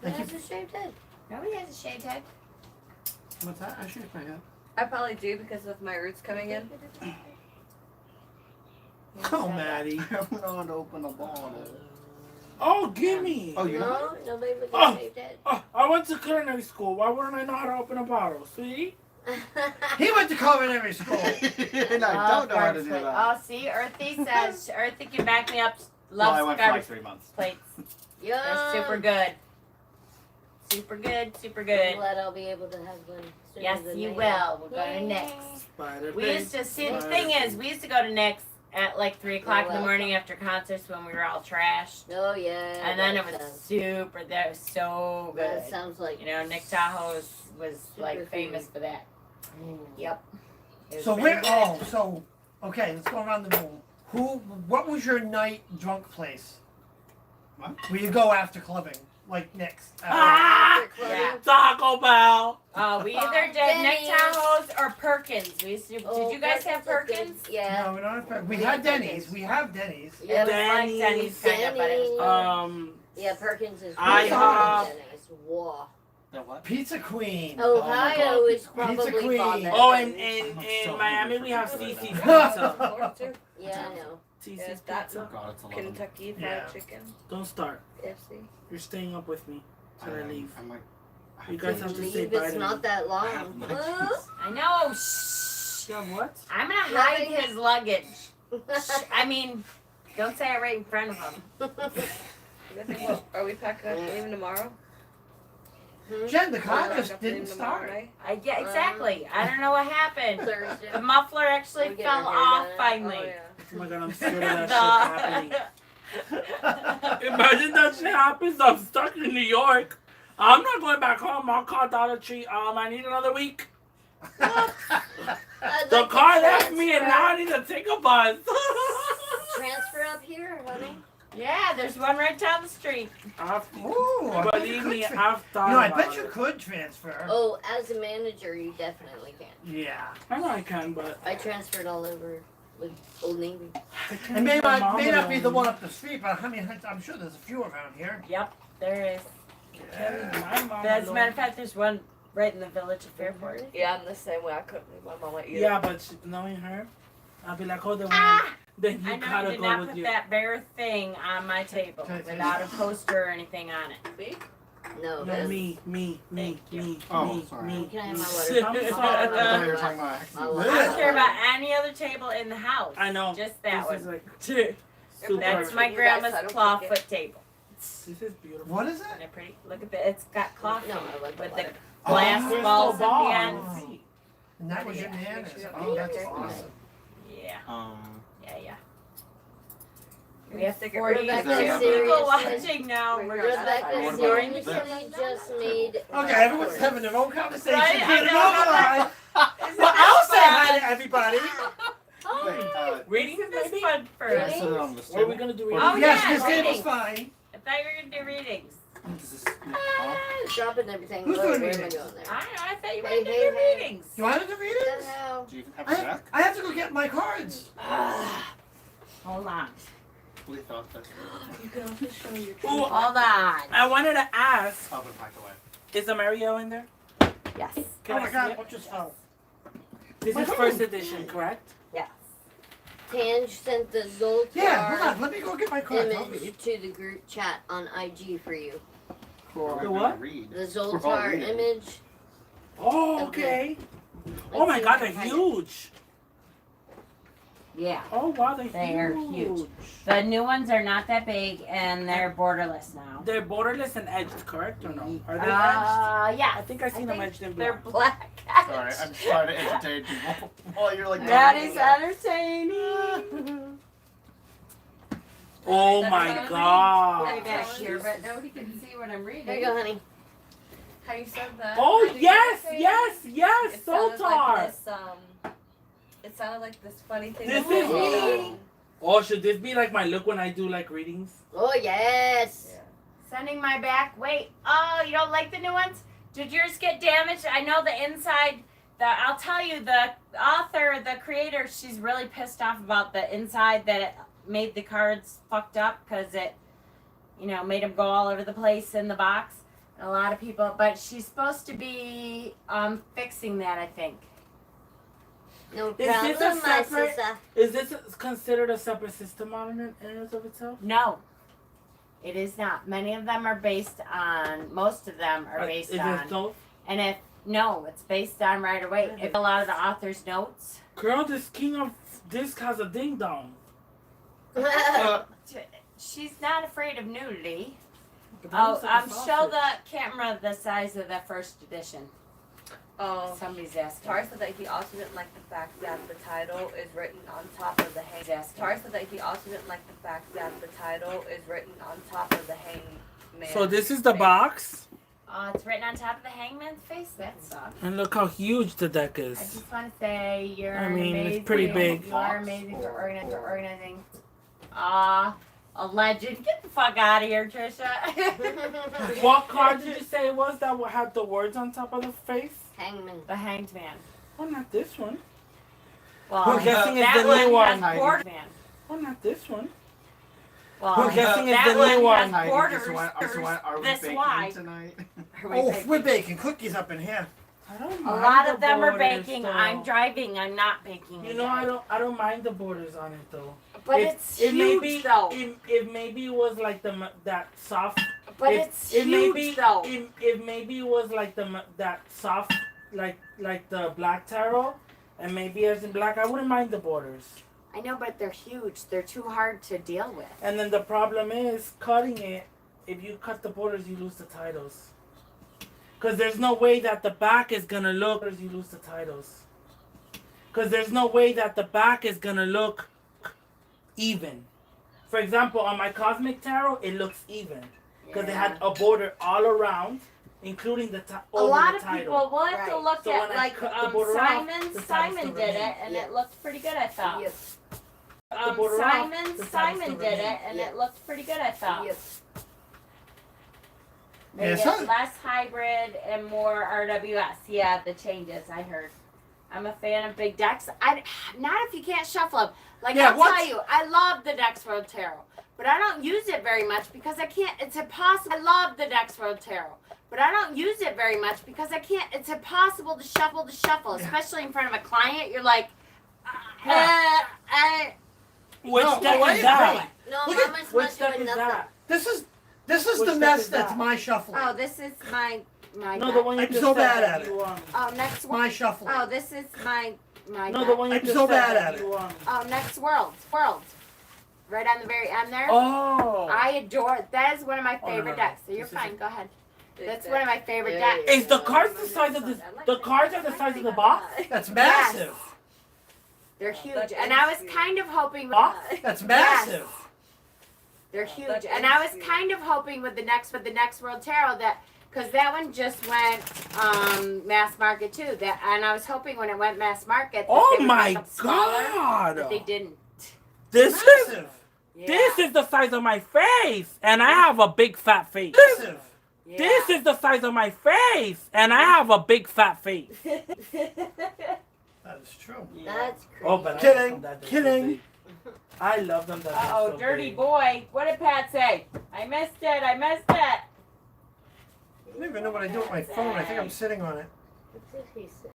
Thank you. That's a shaved head. Nobody has a shaved head. What's that? I shaved my head. I probably do because of my roots coming in. Oh, Maddie. I'm going to open a bottle. Oh, gimme! Oh, you know? No, nobody with a Oh. shaved head. Oh, I went to culinary school. Why wouldn't I know how to open a bottle, sweetie? He went to culinary school. And I don't know how to do that. Oh, see, Earthy says, Earthy can back me up. Well, I Loves went for like garbage 3 months. plates. Yeah. They're super good. Super good, super I'm good. glad I'll be able to have one. sooner Yes, than you later. will. We'll go to Yay. Nick's. Spider We pig. used to see, the Spider thing pig. is, we used to go to Nick's at like 3 o'clock in the Well. morning after concerts when we were all trashed. Oh yeah. And then it that was sounds- super, that was so That good. sounds like. You know, Nick Tahoe was like Super famous for that. Yep. It was So really where? good. Oh, so okay. Let's go around the room. What was your night drunk place? What? Where you go after clubbing, like Nick's? Ah! Yeah. Taco Bell! We either did Nick Denny's. Tahoe's or Perkins. We used to, Oh, did you guys have is good. Perkins? Yeah. No, we don't have Perkins. We We had have Denny's. Perkins. We have Denny's. It Yeah. was like Denny's kind of, but it was Denny's. Yeah, Perkins is I better have- than Denny's. Whoa. The what? Pizza Queen. Ohio is Pizza probably Queen. better. Oh, than- in I'm so Miami hungry we for have pizza right CC's now. Pizza. Florida too. Yeah, I know. CC's Is that Pizza. God, it's 11. Kentucky Fried Yeah. Chicken. Don't start. KFC. You're staying up with me till I leave. I'm like, You guys have to say Leave, bye it's to not me. that I long. have my Huh? keys. I know. Shh. Yeah, what? I'm gonna hide Nothing. his luggage. Shh. I mean, don't say it right in front of him. You guys think, what, are we packing up and leaving tomorrow? Jen, the Are car we just packing up and didn't leaving tomorrow start. night? Yeah, exactly. I don't know what happened. Thursday. The muffler actually We'll get fell her hair off done. finally. Oh, yeah. Oh my god, I'm scared of that shit happening. Imagine that shit happens. I'm stuck in New York. I'm not going back home. I'll call Dollar Tree. I need another week. I'd The like to car left me and transfer- now I need to take a bus. Transfer up here, honey. Yeah, there's one right down the street. Ooh, I bet you Believe could me, tra- I've thought No, I about bet you it. could transfer. Oh, as a manager, you definitely can. Yeah. I know I can, but I transferred all over with Old Navy. I can't And may leave my not, mom may not be the alone. one up the street, but I mean, I'm sure there's a few around here. Yep, there is. Can't leave my mom As a alone. matter of fact, there's one right in the village of Fairport. Yeah, I'm the same way. I couldn't leave my mama either. Yeah, but knowing her, I'll be like, oh, the one. Ah! Then I you know gotta you did go not with put you. that bare thing on my table Okay, without a poster or anything on it. See? No, No, that's- me. Thank you. Oh, sorry. me. Can I have my I'm water? I sorry. thought you were talking about I accidents. I don't care about any other table in the house. I know. Just that This is one. like super. That's my You guys, grandma's I don't clawfoot forget. table. This is beautiful. What is Isn't it? it pretty? Look at that. It's got cloth No, in I it like the with water. the glass Oh, balls at the balls. end. And that was your Yeah. nana's. Make sure you Oh, don't that's forget. awesome. Yeah, yeah. We have Stick it 42 right back there. people Seriously? watching now. We're Rebecca, just Rebecca What about seriously this? just made. Okay, everyone's having their own conversation. Right, I Get it know. over with. Isn't Well, this I'll say hi fun? to everybody. Wait, Reading Isn't this maybe? fun for can I us? set it on this What are we table? gonna do? Oh, Yes, yeah, this table's readings. fine. I thought you were gonna do readings. Does this off? Dropping everything. Who's Where doing am I readings? going there? I don't know. I thought you were Hey, gonna hey, do hey. readings. You wanted to read What it? the hell? Do you even have a deck? I have to go get my cards. Hold on. We thought that. You can also show your Ooh, Hold on. I wanted to ask, I'll be packed away. is the Mario in there? Yes. Can Oh I my see god, it? what just fell? This My is phone. first edition, correct? Yes. Tange sent the Zoltar Yeah, hold on. Let me go get my cards. I'll image read. to the group chat on IG for you. We're The gonna what? Read. The We're all Zoltar reading. image. Oh, Okay. okay. Oh my see god, if I they're can find it. huge. Yeah. Oh wow, they're They're huge. huge. The new ones are not that big and they're borderless now. They're borderless and edged, correct or no? Are they edged? Yeah. I think I've seen them edged in They're black. black. Sorry, I'm just trying to entertain people while you're like. That is entertaining. Oh That's my gonna be god. Way back here, but nobody can see what I'm reading. There you go, honey. How you said that? Oh How did you yes, say yes, yes, It sounded Sotar. like this, it sounded like this funny thing. This that is was me. going on. Oh, should this be like my look when I do like readings? Oh yes. Yeah. Sending my back. Wait. Oh, you don't like the new ones? Did yours get damaged? I know the inside. I'll tell you, the author, the creator, she's really pissed off about the inside that it made the cards fucked up because it, made them go all over the place in the box. A lot of people, but she's supposed to be fixing that, I think. No Is this problem, a my separate- sister. Is this considered a separate system on it in and of itself? No, it is not. Many of them are based on. Most of them are based Is on. it so? And it's based on right away. If a lot of the author's notes. Girl, this king of disc has a ding dong. She's not afraid of nudity. But that looks like a Show sausage. the camera the size of the first edition. Somebody's asking. Tar said that he also didn't like the fact that the title is written on top of the hang. Tar said that he also didn't like the fact that the title is written on top of the hangman. So this is the box, It's written on top of the hangman's face. That sucks. and look how huge the deck I is. just want to say you're I mean, it's amazing. pretty big. You are amazing for organizing. A legend. Get the fuck out of here, Trisha. What card did you say it was that had the words on top of the face? Hangman. The Hanged Man. Oh, not this one. Well, I'm guessing it's that the new one one. has quarter man. Oh, not this one. Well, I'm guessing it's that the new one one. has quarters. Are we This baking wide. tonight? We're baking cookies up in here. I don't A mind lot the of them are borders, baking. though. I'm driving. I'm not baking. You know, I don't mind the borders on it though. But It- it's it huge maybe, though. It maybe was like that soft. But it- it's it huge maybe, though. It maybe was like that soft like the black tarot, and maybe as in black I wouldn't mind the borders. I know, but they're huge. They're too hard to deal with. And then the problem is cutting it. If you cut the borders, you lose the titles. Because there's no way that the back is gonna look. You lose the titles. Because there's no way that the back is gonna look even. For example, on my Cosmic Tarot, it looks even. Because they had a border all around, including the A over lot the of title. people will have to Right. look So at when I like cut the border off, Simon. the title Simon still did it, remains. and Yeah. it looked pretty good. I thought. Yep. The border off, the title Simon still did it, remains. and Yeah. it looked pretty good. I thought. Yep. Maybe Yeah, it's some- less hybrid and more RWS. Yeah, the changes I heard. I'm a fan of big decks. Not if you can't shuffle them. Like Yeah, I'll what's- tell you, I love the Dex World Tarot, but I don't use it very much because I can't. It's impossible. I love the Dex World Tarot, but I don't use it very much because I can't. It's impossible to shuffle, especially in front of a client. You're like, Which No, deck wait, is that? wait. No, Look at- Mama's Which not deck doing is nothing. that? This is Which the deck mess is that's that? my shuffling. oh, this is my No, deck. the one you I'm just so said bad that at you won. Oh, next one. My shuffling. Oh, this is my No, deck. the one you I'm just so said bad that at you won. Oh, next world. Right on the very end there. Oh. I adore. That is one of my Oh, no, favorite no. decks. So you're This is- fine. Go ahead. Big That's deck. one of my favorite Yeah, decks. yeah, Is the cards the size of the cards are the size of the box? That's massive. They're huge, That and is I was huge. kind of hoping. Box? That's massive. They're That huge, is and I was huge. kind of hoping with the next World Tarot that because that one just went mass market too. That and I was hoping when it went mass market. That Oh they would my make them smaller, god! but they didn't. This is Massive. Yeah. this is the size of my face, and I have a big fat face. Massive. Yeah. This is the size of my face, and I have a big fat face. That is true. That's crazy. Oh, but I Kidding, love them that they're so kidding. big. I love them that they're Oh, so dirty big. boy! What did Pat say? I missed it. I missed it. I don't even know what I do with my phone. I think I'm sitting on it. What did he say?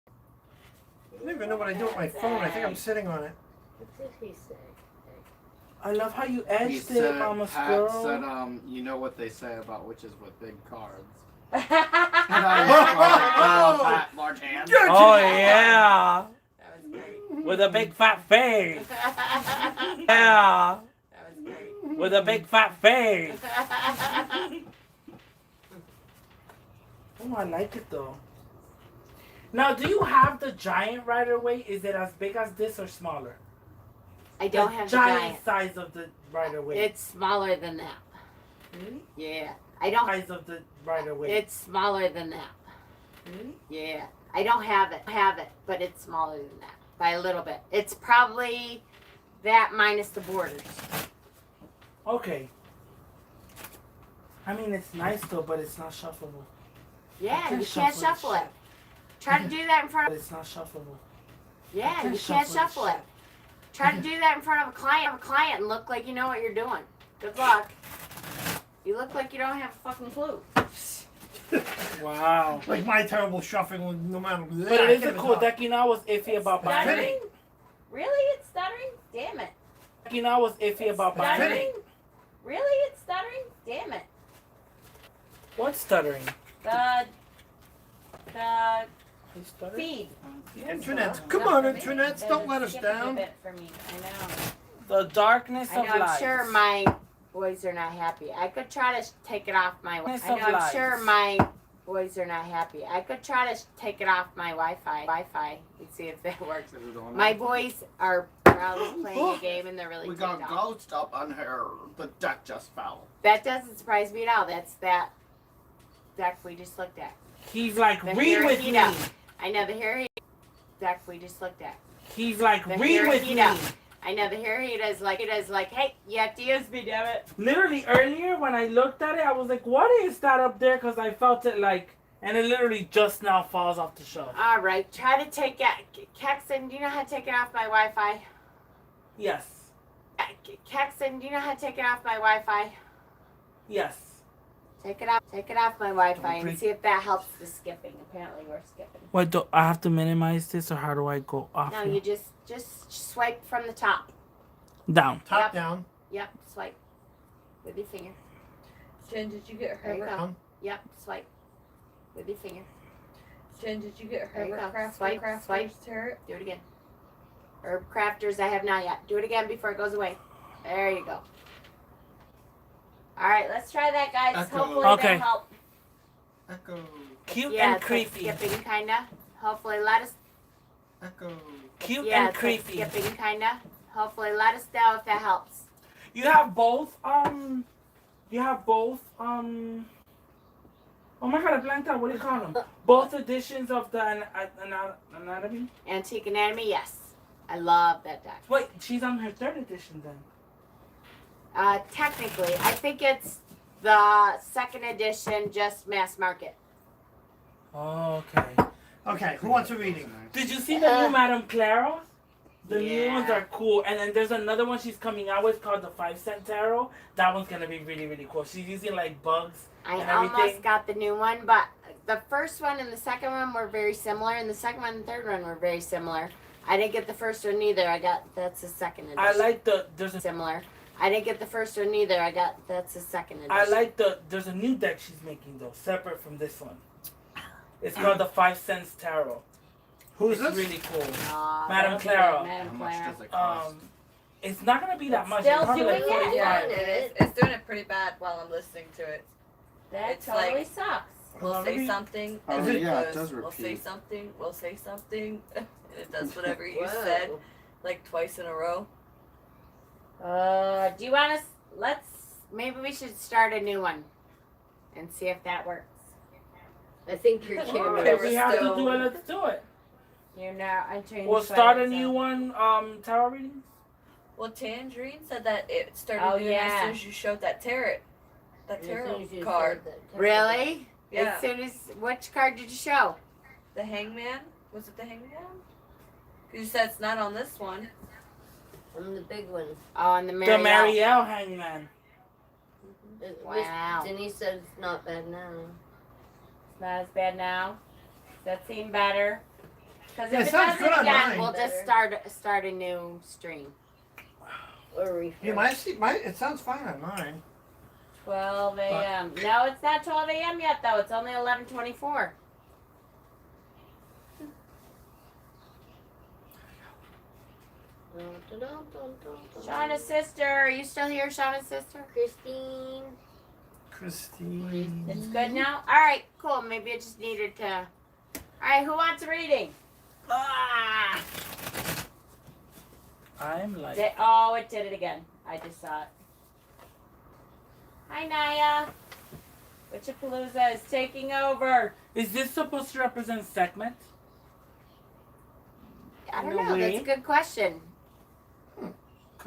I don't even know what I do with my phone. I think I'm sitting on it. What did he say? I love how you He edged said, it, Mama Pat Squirrel. said, you know what they say about witches with big cards. Oh, And I was like, Pat, large hands. Oh yeah, That was great. with a big fat face. That Yeah, was great. with a big fat face. Oh, I like it though. Now, do you have the giant Rider Waite? Is it as big as this or smaller? I don't have the giant giant. size of the Rider Waite. It's smaller than that. Really? Yeah. I don't. Size of the Rider Waite. It's smaller than that. Really? Yeah. I don't have it, but it's smaller than that by a little bit. It's probably that minus the borders. Okay. I mean, it's nice though, but it's not shuffleable. Yeah, can't you can't shuffle shuffle this it. Try to do that in front But of. it's not shuffleable. Yeah, can't you can't shuffle this shuffle it. shit. Try to do that in front of a client and look like you know what you're doing. Good luck. You look like you don't have a fucking clue. Wow. Like my terrible shuffling, no matter. But it is a cool deck. You know, I was iffy about buying fitting. it. Really? It's stuttering? Damn it. You know, I was iffy about buying fitting. it. Really? It's stuttering? Damn it. What's stuttering? The It's stuttering? feed. The internet. Come Not on, for me. internet. There's Don't a let us skipping a down. bit for me. I know. The darkness I of know. I'm light. sure my boys are not happy. I could try to take it off my. Darkness I know. of I'm sure light. my boys are not happy. I could try to take it off my Wi-Fi and see if that works. My boys are probably playing a game and they're really. We ticked got off. ghost up on her. The deck just fell. That doesn't surprise me at all. That's that deck we just looked at. He's like, The read with me. Hirohito. I know the Hirohito deck we just looked at. He's like, The read with me. Hirohito. I know the Hirohito is like, hey, you have to use me, damn it. Literally earlier when I looked at it, I was like, what is that up there? Because I felt it like, and it literally just now falls off the shelf. All right, try to take it. Kexon, do you know how to take it off my Wi-Fi? Yes. Kexon, do you know how to take it off my Wi-Fi? Yes. Take it off my Wi-Fi and break- see if that helps the skipping. Apparently we're skipping. Wait, do I have to minimize this or how do I go off? No, here? you just swipe from the top. Down. Top Yep. down. Yep, swipe with your finger. Jen, did you get There you Herbert? go. Yep, swipe with your finger. Jen, did you get There you Herbert go. Swipe, Crafter's swipe. Tarot? Do it again. Herb Crafters, I have not yet. Do it again before it goes away. There you go. All right, let's try that, guys. Echo. Hopefully Okay. that'll help. Echo. Cute Yeah, and it's creepy. like skipping, kinda. Hopefully, let us. Echo. Cute Yeah, and it's creepy. like skipping, kinda. Hopefully, let us know if that helps. You have both, you have both, oh my god, I blanked out. What do you call them? Both editions of the anatomy? Antique Anatomy, yes. I love that deck. Wait, she's on her third edition then. Technically, I think it's the second edition, just mass market. Oh, okay. Okay, who wants a reading? Did you see the new Madame Clara? The new Yeah. ones are cool. And then there's another one she's coming out with called the 5-cent tarot. That one's going to be really, really cool. She's using like bugs I and almost everything. got the new one, but the first one and the second one were very similar, and the second one and third one were very similar. I didn't get the first one either. That's the second edition. I like there's a, similar. I didn't get the first one either. That's the second edition. I like there's a new deck she's making though, separate from this one. It's called the 5 cents tarot. Who's It's this? really cool. Aw, Madame that'll be Clara. good, Madame How much Clara. does it cost? It's not gonna be that much. Still It's probably like doing it? 45. Yeah, it is. It's doing it pretty bad while I'm listening to it. That It's totally like- sucks. We'll Well, say maybe- something, Oh, and then yeah, it it goes, does we'll say repeat. something, we'll say something, and it does whatever you Whoa. said, like twice in a row. Do you want us? Maybe we should start a new one, and see if that works. I think your Well, camera if we is have to still. do it, let's do it. You know, I changed. We'll start a new one, tarot readings. Well, Tangerine said that it started Oh, doing it yeah. as soon as you showed that tarot As soon card. as you said that. Really? Yeah. As soon as which card did you show? The Hangman? Was it the Hangman? 'Cause you said it's not on this one. I'm the big one. Oh, and the The Marielle. Marielle Hangman. Wow. Denise said it's not bad now. It's not as bad now. Does that seem better? Because Yeah, if it it sounds doesn't good on again, mine. we'll just start a new stream. Or refresh. Yeah, it sounds fine on mine. 12 a.m. No, it's not 12 a.m. yet, though. It's only 11:24. Shauna's sister. Are you still here, Shauna's sister? Christine. Christine. It's good now? All right, cool. Maybe I just needed to. All right, who wants a reading? Ah! I'm like, Oh, it did it again. I just saw it. Hi, Naya. Witchapalooza is taking over. is this supposed to represent segment? I don't No know. That's way. a good question.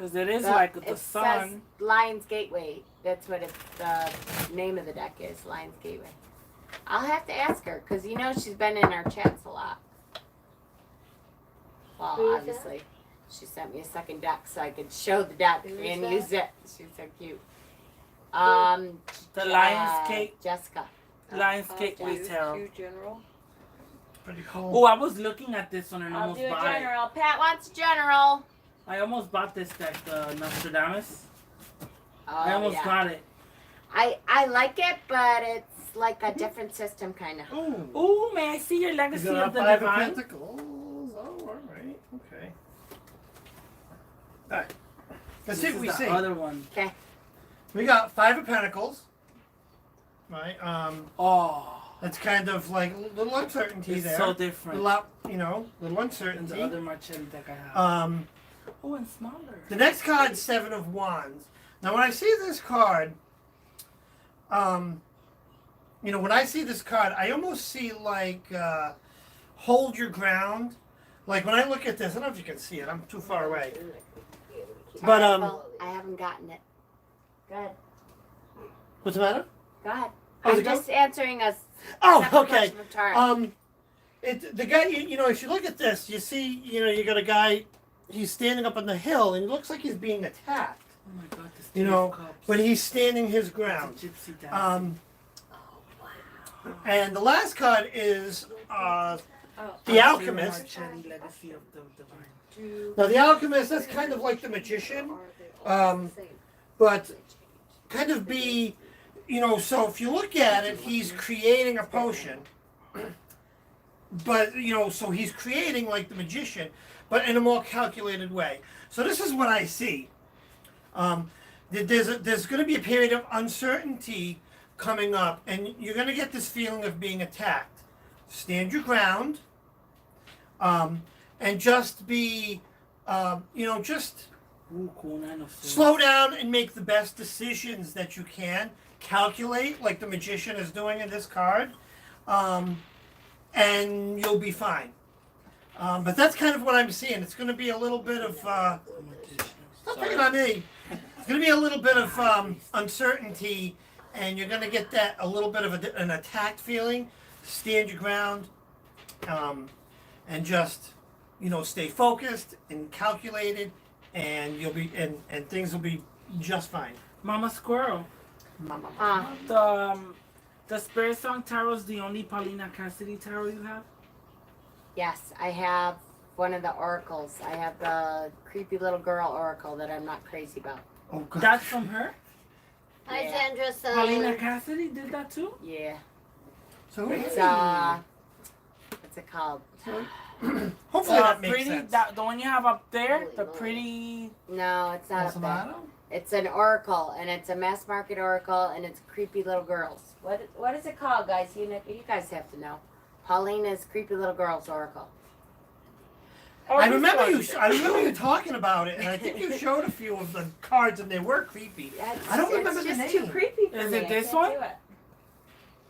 Because it is Well, like the it sun. says Lion's Gateway. That's what the name of the deck is, Lion's Gateway. I'll have to ask her because you know she's been in our chats a lot. Well, Who is obviously, she sent me a second deck so I could show the deck Who is and that? use it. She's so cute. The Lion's Gate. Jessica. Lion's Gateway Two Tarot. general. Pretty cool. Oh, I was looking at this one and I'll almost do a bought it. general. Pat wants a general. I almost bought this deck, the Nostradamus. Oh, I almost yeah. got it. I like it, but it's like a different system, kind of. Oh, Oh, may I see your you legacy got of the Five of Divine? Pentacles. Oh, all right. Okay. All right. Let's see This what we is the see. other one. We got Five of Pentacles. Right. Oh, That's kind of like a little uncertainty it's there. so A different lot, little than the uncertainty. other Marcelli deck I have. Oh, and smaller. The next card, Seven of Wands. Now, when I see this card, when I see this card, I almost see like hold your ground. Like when I look at this, I don't know if you can see it. I'm too far away. But Well, I haven't gotten it. Go ahead. what's the matter? Go ahead. How's I'm it go? just answering a Oh, separate okay. question from Tara. The guy, if you look at this, you see, you got a guy. He's standing up on the hill, and it looks like he's being attacked. Oh my God, this You Two know, of Cups. But he's standing his It's ground. a gypsy dance. And the last card is the Marcelli Alchemist. Marcelli legacy of the Divine. Now, the Alchemist, that's kind of like the Magician, but kind of be, so if you look at it, he's creating a potion. But, so he's creating like the Magician, but in a more calculated way. So this is what I see. There's going to be a period of uncertainty coming up, and you're going to get this feeling of being attacked. Stand your ground, and just be, just Ooh, cool, 9 of Swords. slow down and make the best decisions that you can. Calculate, like the Magician is doing in this card, and you'll be fine. But that's kind of what I'm seeing. It's going to be a little bit of, stop picking on me. It's going to be a little bit of uncertainty, and you're going to get that a little bit of an attacked feeling. Stand your ground, and just, stay focused and calculated, and you'll be, and things will be just fine. Mama Squirrel. The Spirit Song Tarot is the only Paulina Cassidy tarot you have? Yes, I have one of the oracles. I have the creepy little girl oracle that I'm not crazy about. Oh, God. That's from her? Hi, Yeah. Sandra. Paulina Cassidy did that too? Yeah. So, It's what's it called? hopefully that makes pretty, sense. the one you have up there, Holy the moly. pretty. No, it's not What's up the there. matter? It's an oracle, and it's a mass market oracle, and it's creepy little girls. What is it called, guys? You guys have to know. Paulina's creepy little girls oracle. I remember you talking about it, and I think you showed a few of the cards, and they were creepy. I don't remember the It's just name. too creepy for Is me. it I this can't one? do it.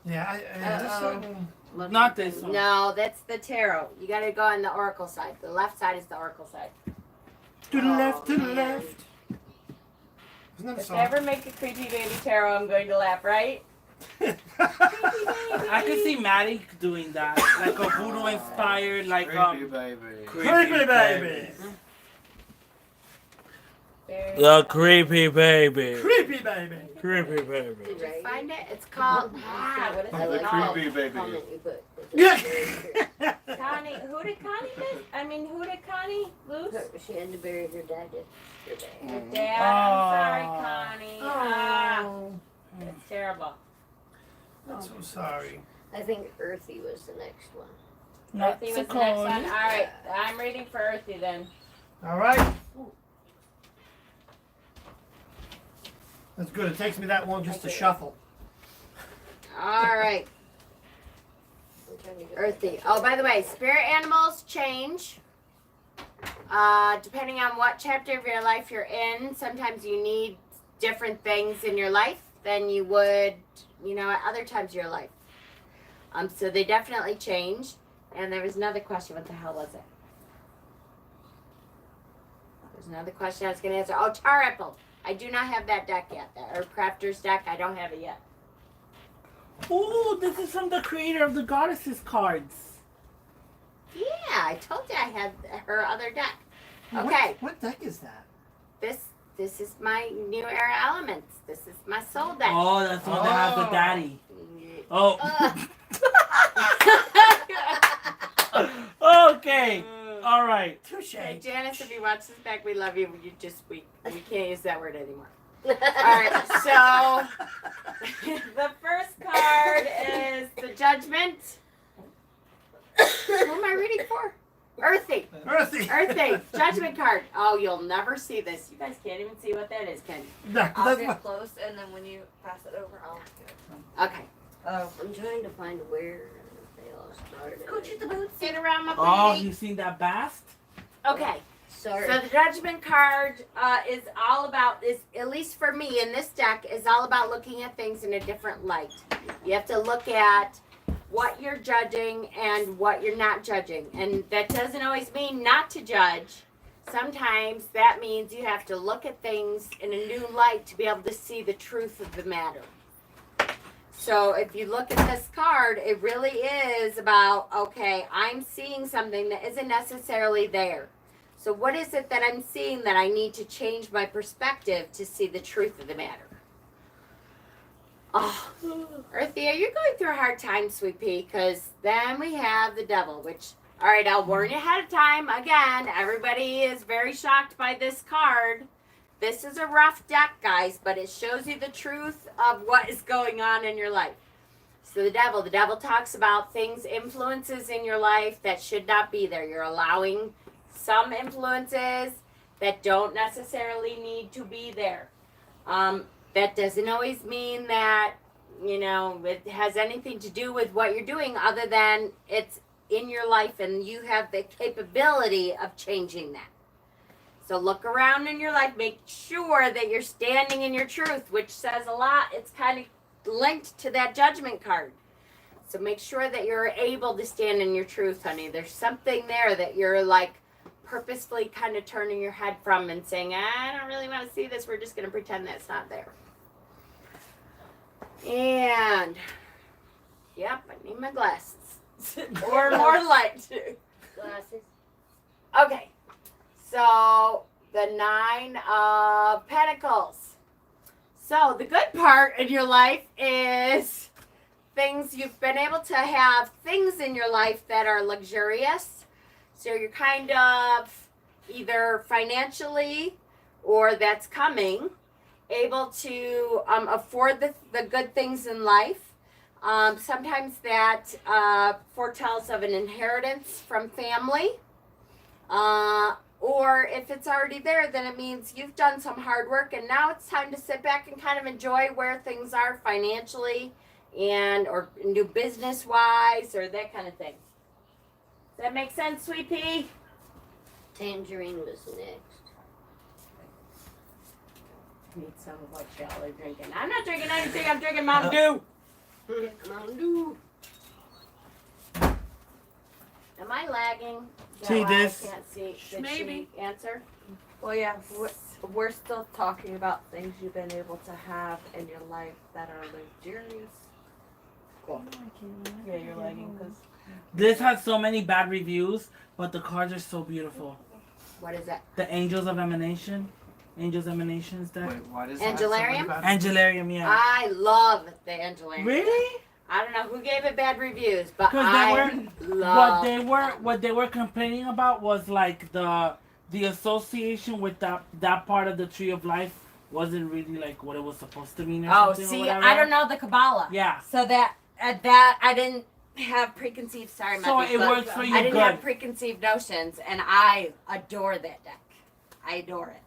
Yeah, there's certain. Not this one. No, that's the tarot. You got to go on the oracle side. The left side is the oracle side. To the left, to the man. left. Isn't that a If song? I ever make a creepy baby tarot, I'm going to laugh, right? I could see Maddie doing that, like a voodoo inspired, like Creepy baby. Creepy baby. The creepy baby. Creepy baby. Creepy baby. Did you find it? It's called. What is I it like called? creepy baby. comment you put. Yeah. Connie. Who did Connie miss? Who did Connie lose? She had to bury her dad yesterday. Her dad. I'm sorry, Aw. Connie. Ah, it's terrible. I'm so sorry. I think Earthy was the next one. Not Earthy so was the next cold. one. All right, I'm reading for Earthy then. All right. That's good. It takes me that long just to shuffle. All right, I'm trying to get Earthy. Oh, by the way, spirit animals change. Depending on what chapter of your life you're in, sometimes you need different things in your life than you would, at other times of your life. So they definitely change. And there was another question. What the hell was it? There's another question I was going to answer. Oh, Tar Apple. I do not have that deck yet. Or Crafter's deck. I don't have it yet. Ooh, this is from the creator of the Goddesses cards. Yeah, I told you I had her other deck. Okay. What deck is that? This is my New Era Elements. This is my soul deck. Oh, that's the one that has the daddy. Oh. Okay. All right. Touche. Hey, Janice, if you watch this back, we love you. We can't use that word anymore. All right, so the first card is the Judgment. Who am I reading for? Earthy. Earthy. Judgment card. Oh, you'll never see this. You guys can't even see what that is, can you? No, I'll that's get what- close, and then when you pass it over, I'll do it. Okay. Oh. I'm trying to find where they all started. Go to the boots. Sit around my Oh, booty. you seen that bast? Okay. Sorry. So the Judgment card is all about, is at least for me in this deck, is all about looking at things in a different light. You have to look at what you're judging and what you're not judging. And that doesn't always mean not to judge. Sometimes that means you have to look at things in a new light to be able to see the truth of the matter. So if you look at this card, it really is about, okay, I'm seeing something that isn't necessarily there. So what is it that I'm seeing that I need to change my perspective to see the truth of the matter? Oh, Earthy, are you going through a hard time, sweet pea? Because then we have the devil, which, all right, I'll warn you ahead of time. Again, everybody is very shocked by this card. This is a rough deck, guys, but it shows you the truth of what is going on in your life. So the devil talks about things, influences in your life that should not be there. You're allowing some influences that don't necessarily need to be there. That doesn't always mean that, it has anything to do with what you're doing other than it's in your life and you have the capability of changing that. So look around in your life, make sure that you're standing in your truth, which says a lot. It's kind of linked to that Judgment card. So make sure that you're able to stand in your truth, honey. There's something there that you're like purposefully kind of turning your head from and saying, I don't really want to see this. We're just going to pretend that's not there. And, yep, I need my glasses. Or more light. Glasses. Okay, so the 9 of Pentacles. So the good part in your life is things you've been able to have things in your life that are luxurious. So you're kind of either financially or that's coming able to afford the good things in life. Sometimes that foretells of an inheritance from family. Or if it's already there, then it means you've done some hard work and now it's time to sit back and kind of enjoy where things are financially and or new business wise or that kind of thing. Does that make sense, sweet pea? Tangerine was next. I need some of what y'all are drinking. I'm not drinking anything. I'm drinking Mountain Dew. Mountain Dew. Am I lagging? Is that See why this? I can't see. Did Maybe. she answer? Well, yeah, we're still talking about things you've been able to have in your life that are luxurious. Cool. Yeah, you're lagging because this has so many bad reviews, but the cards are so beautiful. What is that? The Angels of Emanation, Angels Emanations deck. Wait, what is Angelarium? that? Angelarium, yeah. I love the Angelarium. Really? I don't know who gave it bad reviews, but 'Cause I What love they were complaining about was like the association with that part of the Tree of Life wasn't really like what it was supposed to mean or Oh, something or see, whatever. I don't know the Kabbalah. Yeah. So that I didn't have preconceived. Sorry, So my it works for you I didn't good. have preconceived notions, and I adore that deck. I adore it.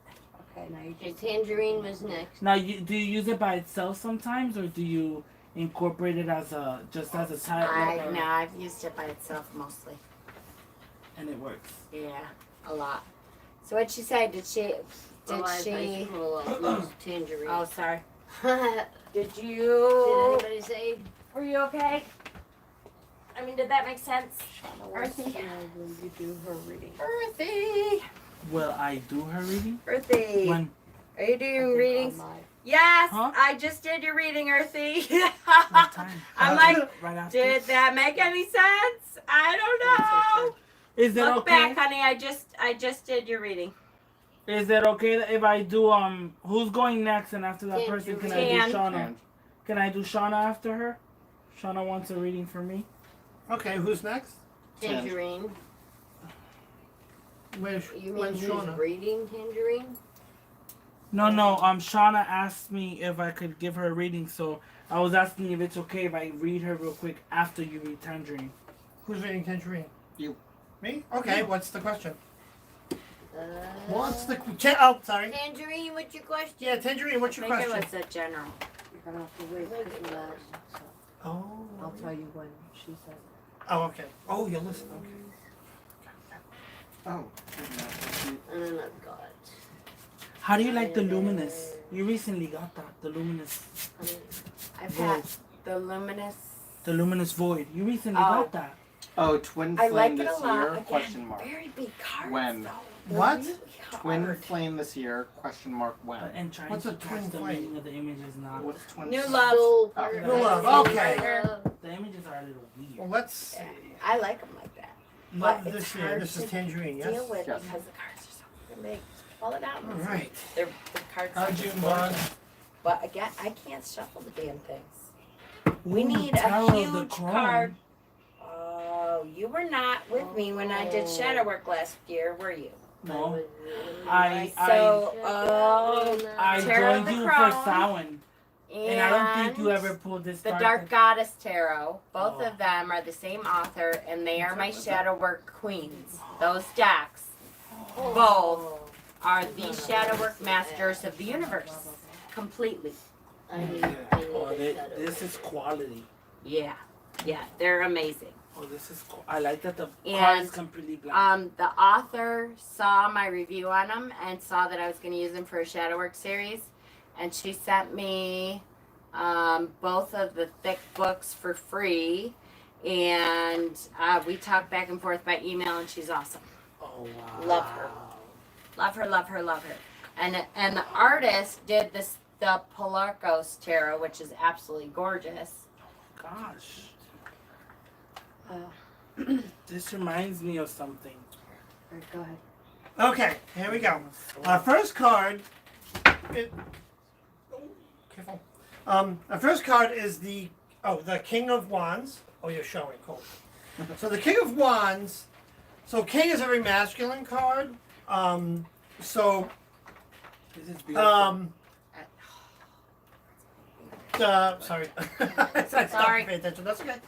Okay, now you And just tangerine was next. Now, do you use it by itself sometimes, or do you incorporate it as a title? No, I've used it by itself mostly. And it works. Yeah, a lot. So what'd she say? Did she? Tangerine. Oh, sorry. Did Did you? anybody say? Were you okay? I mean, did that make sense? Earthy. When you do her reading. Earthy. Will I do her reading? Earthy, When? are you doing readings? Yes, Huh? I just did your reading, Earthy. What time? I'm like, right after. did that make any sense? I don't know. Is it Look okay? back, honey. I just did your reading. Is it okay that if I do who's going next and after that person can I Can. do Shauna? And Can I do Shauna after her? Shauna wants a reading for me. Okay, who's next? Tangerine. Where's You mean when's who's Shauna? reading Tangerine? No, Shauna asked me if I could give her a reading, so I was asking if it's okay if I read her real quick after you read Tangerine. Who's reading Tangerine? You. Me? Okay, what's the question? What's the sorry. Tangerine, what's your question? Yeah, Tangerine, what's your I think question? it was a general. You're gonna have to wait because we listen, so Oh. I'll tell you when she says. Oh, okay. Oh, you'll listen. Okay. oh. And then I've got. How do you like the Luminous? You recently got that, the Luminous. I've had the luminous. The Luminous Void. You recently Oh. got that. Oh, twin I flame like it this a lot. year? Again, Question mark. very big cards. When? Though. They're What? really Twin hard. flame this year? Question mark. When? And trying What's to a twin catch the flame? meaning of the images now. What's twin? New flame? love. Soul Oh. paradise. New love, okay. The images are a little weird. Well, let's Yeah, I like them like that. love But this it's year. hard This is to Tangerine, yes? Deal with Yes. because the cards are so fucking big. Pull it out. All right. They're the cards. How'd are you, just Vaughn? gorgeous. But again, I can't shuffle the damn things. We Ooh, need Tower a of the huge Crown. card. Oh, you were not with me when I did shadow work last year, were you? No. I Tarot of joined the you Crown. for Samhain. And I don't think you ever pulled this The card. Dark Goddess Tarot. Both Oh. of them are the same author, and they are my shadow work queens. Those decks, both, are the shadow work masters of the universe. Completely. Oh, this is quality. Yeah. Yeah, they're amazing. Oh, this is cool. I like that the card And is completely black. the author saw my review on them and saw that I was going to use them for a shadow work series, and she sent me both of the thick books for free, and we talked back and forth by email, and she's awesome. Oh, wow. Love her. Love her, love her, love her. And the artist did the Polarcos Tarot, which is absolutely gorgeous. Gosh. This reminds me of something. Alright, go ahead. Okay, here we go. Our first card. Careful. Our first card is the King of Wands. Oh, you're showing. Cool. So the King of Wands. So King is a very masculine card. So This is beautiful. sorry. I stopped Sorry. to pay attention. That's okay.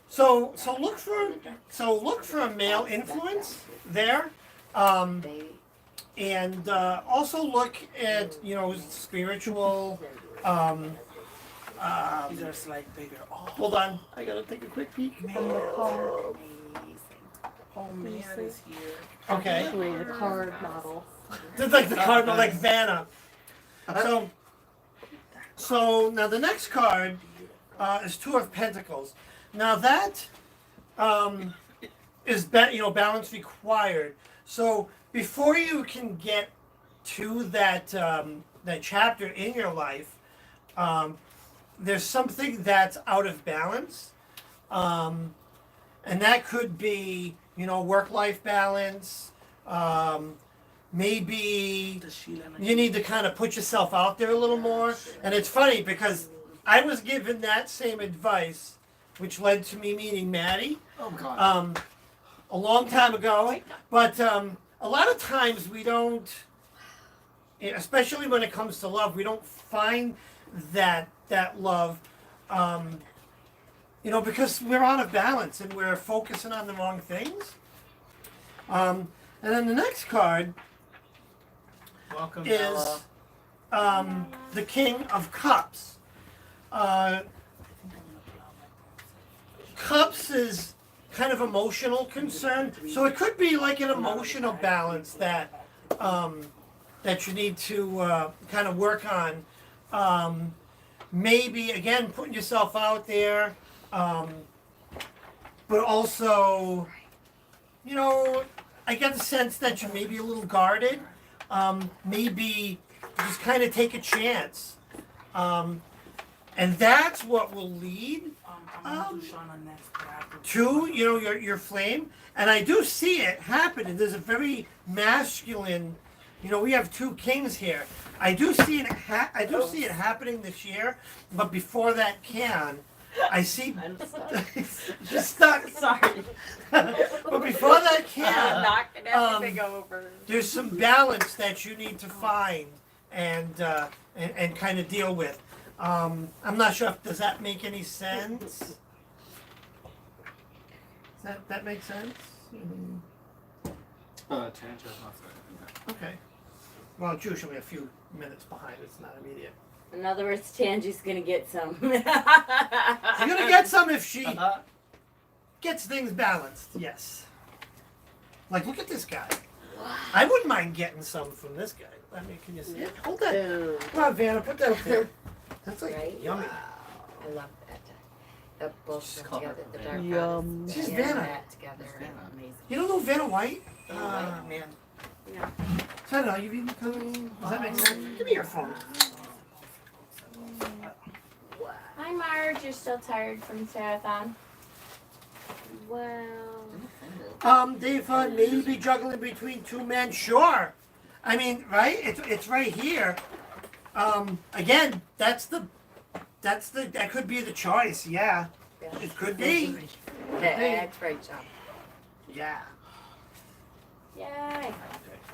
So look for a male influence there. And also look at spiritual. These are slight bigger. Oh, Hold on, I gotta take a quick peek. oh man, is here. Okay, The card model. it's like the card, like Vanna. So now the next card is Two of Pentacles. Now that is balance required. So before you can get to that chapter in your life, there's something that's out of balance, and that could be work-life balance. Maybe you need to kind of put yourself out there a little more. And it's funny because I was given that same advice, which led to me meeting Maddie. Oh God. A long time ago, but a lot of times we don't, especially when it comes to love, we don't find that love, because we're out of balance and we're focusing on the wrong things. And then the next card Welcome, is the King of Cups. Cups is kind of emotional concern, so it could be like an emotional balance that you need to kind of work on. Maybe again putting yourself out there, but also, I get the sense that you may be a little guarded. Maybe just kind of take a chance. And that's what will lead I'm gonna do Shauna next. to, you know, your flame. And I do see it happen. And there's a very masculine, you know, we have two kings here. I do see it happening this year, but before that I see I'm sorry. just stuck. Sorry. But before that I'm knocking everything over. there's some balance that you need to find and kind of deal with. I'm not sure if does that make any sense. Does that make sense? Tantra's not saying Okay. Well, it's usually a few minutes behind. It's not immediate. In other words, Tangi's gonna get some. She's gonna get some if she gets things balanced. Yes. Like, look at this guy. I wouldn't mind getting some from this guy. I mean, can you see it? Hold that. Boom. Come on, Vanna, put that up there. That's like Right? yummy. I love that. The both She's of them called together, her the dark Yum. brown. She's and Vanna. that together. Amazing. You don't know Vanna White? Vanna Ah, White? man. No. So I don't know, you've even come. Does that make sense? Give me your phone. Hi, Marge. You're still tired from Sarathon? Well, Dave, maybe juggling between two men. Sure. I mean, right? It's right here. Again, that could be the choice. Yeah, yeah. it could be. That's right, John. Yeah. Yay.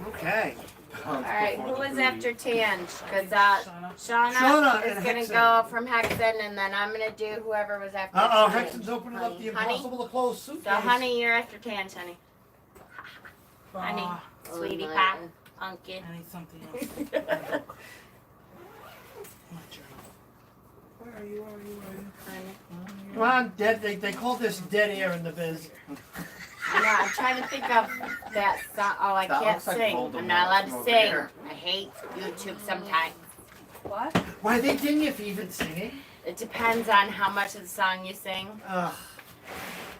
Okay. All right, who was after Tange? Because Shauna Shauna is and going to Hexen. go from Hexen, and then I'm going to do whoever was after Uh-oh, Tange. Hexen's opening up the Honey? impossible to close suitcase. So, honey, you're after Tange, honey. Honey, sweetie pie, unky. I need something else. Where are you? Come on, dead. They call this dead air in the biz. Yeah, I'm trying to think of that song. Oh, I That can't looks like sing. Voldemort I'm not allowed from to over sing. here. I hate YouTube sometimes. What? Why they ding you for even singing? It depends on how much of the song you sing. Ugh.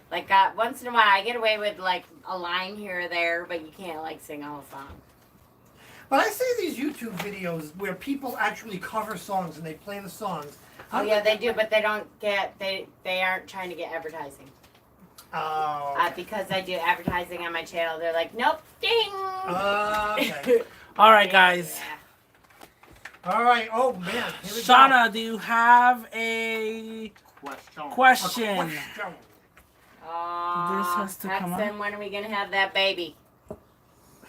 Like, once in a while, I get away with, like, a line here or there, but you can't, like, sing a whole song. But I see these YouTube videos where people actually cover songs and they play the songs. Oh, yeah, they do, but they don't get, they aren't trying to get advertising. Oh. Because I do advertising on my channel, they're like, nope, ding! Okay. All right, guys. Yeah. All right. Oh man. Here we Shauna, do you have a Question. question? go. This has to come Hexen, when are we going to have that baby?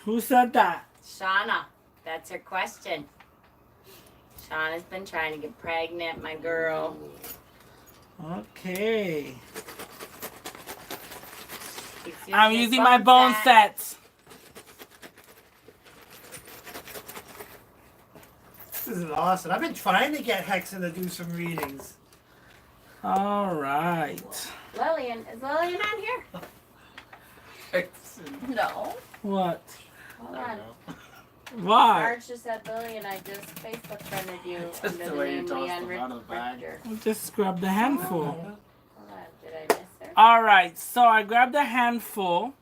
Who said that? Shauna, that's her question. Shauna's been trying to get pregnant, my girl. Okay. Keeps I'm using my bone sets. This is awesome. I've been trying to get Hexen to do some readings. All right. Lillian, is Lillian on here? No. What? Hold on. Why? Marge just said, Lillian, I just Facebook friended you Just under the the way you name tossed Leon them out of the bag. Richter. Just grab the handful. Hold on, did I miss her? All right. So I grabbed a handful.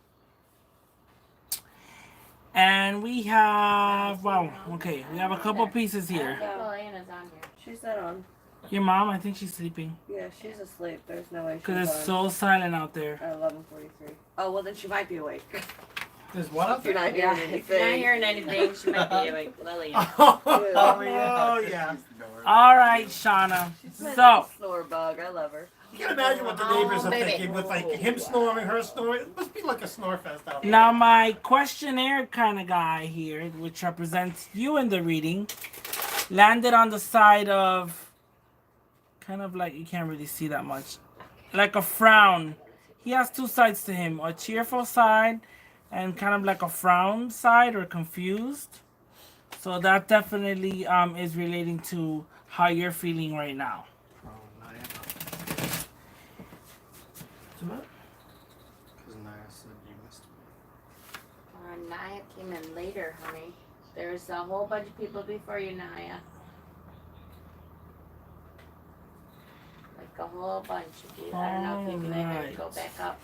And we have, wow, okay, we have a couple pieces I don't here. think Lillian is on here. She's not on. Your mom, I think she's sleeping. Yeah, she's asleep. There's no way she's Because it's on. so silent out there. At 11:43. Oh well, then she might be awake. There's one up If you're there. not Yeah, hearing if you're not anything. hearing anything, she might be awake. Lillian. Oh yeah. All right, Shauna. So, Snore bug. I love her. You can imagine what the neighbors are baby. thinking with like him snoring, her snoring. It must be like a snore fest out there. now my questionnaire kind of guy here, which represents you in the reading, landed on the side of, kind of like, you can't really see that much, like a frown. He has two sides to him, a cheerful side and kind of like a frown side or confused. So that definitely is relating to how you're feeling right now. Because Naya said you missed me. Naya came in later, honey. There's a whole bunch of people before you, Naya. Like a whole bunch of you. I don't know if you can Alright. go back up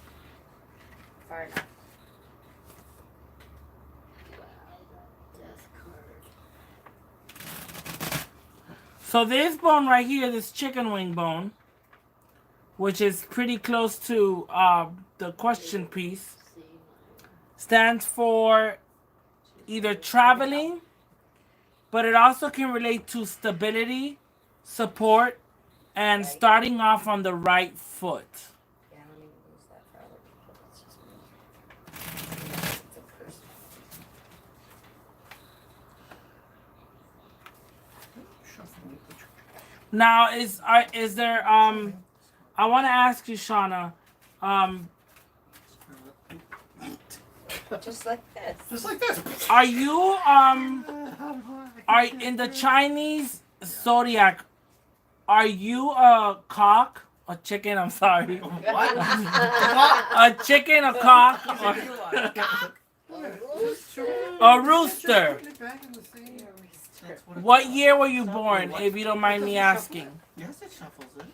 far enough. So this bone right here, this chicken wing bone, which is pretty close to the question piece, stands for either traveling, but it also can relate to stability, support, and starting off on the right foot. Yeah, I don't even use that for other people. It's just me. It's a personal. Now, is there I want to ask you, Shauna, Just like this. Just like this. are you are in the Chinese zodiac? Are you a cock, a chicken? I'm sorry, What? a chicken, a cock, or a rooster? Put it back in the same- That's what it- What year were you born, if you don't mind me asking? Yes, it shuffles it.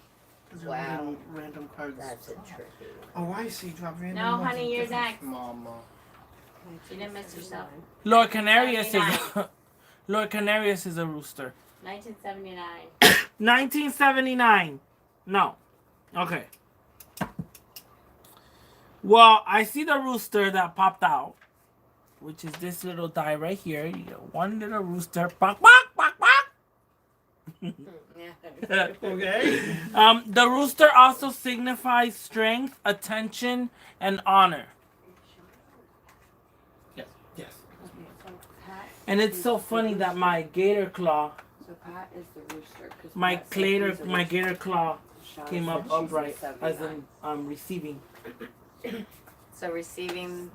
'Cause there are Wow. random cards. That's a tricky Oh, I see. Drop random. No, ones honey, in you're different- next. Mama. You didn't miss yourself. Lord Canarius is Lord Canarius is a rooster. 1979. 1979. No. Okay. Well, I see the rooster that popped out, which is this little die right here. You get one little rooster. Bok, bok, bok, bok. Okay. The rooster also signifies strength, attention, and honor. Yes. And it's so funny that my gator claw, So Pat is the rooster. 'cause my Pat said he's a my rooster. gator claw Shauna came said up she's upright, a as 79. in receiving. So receiving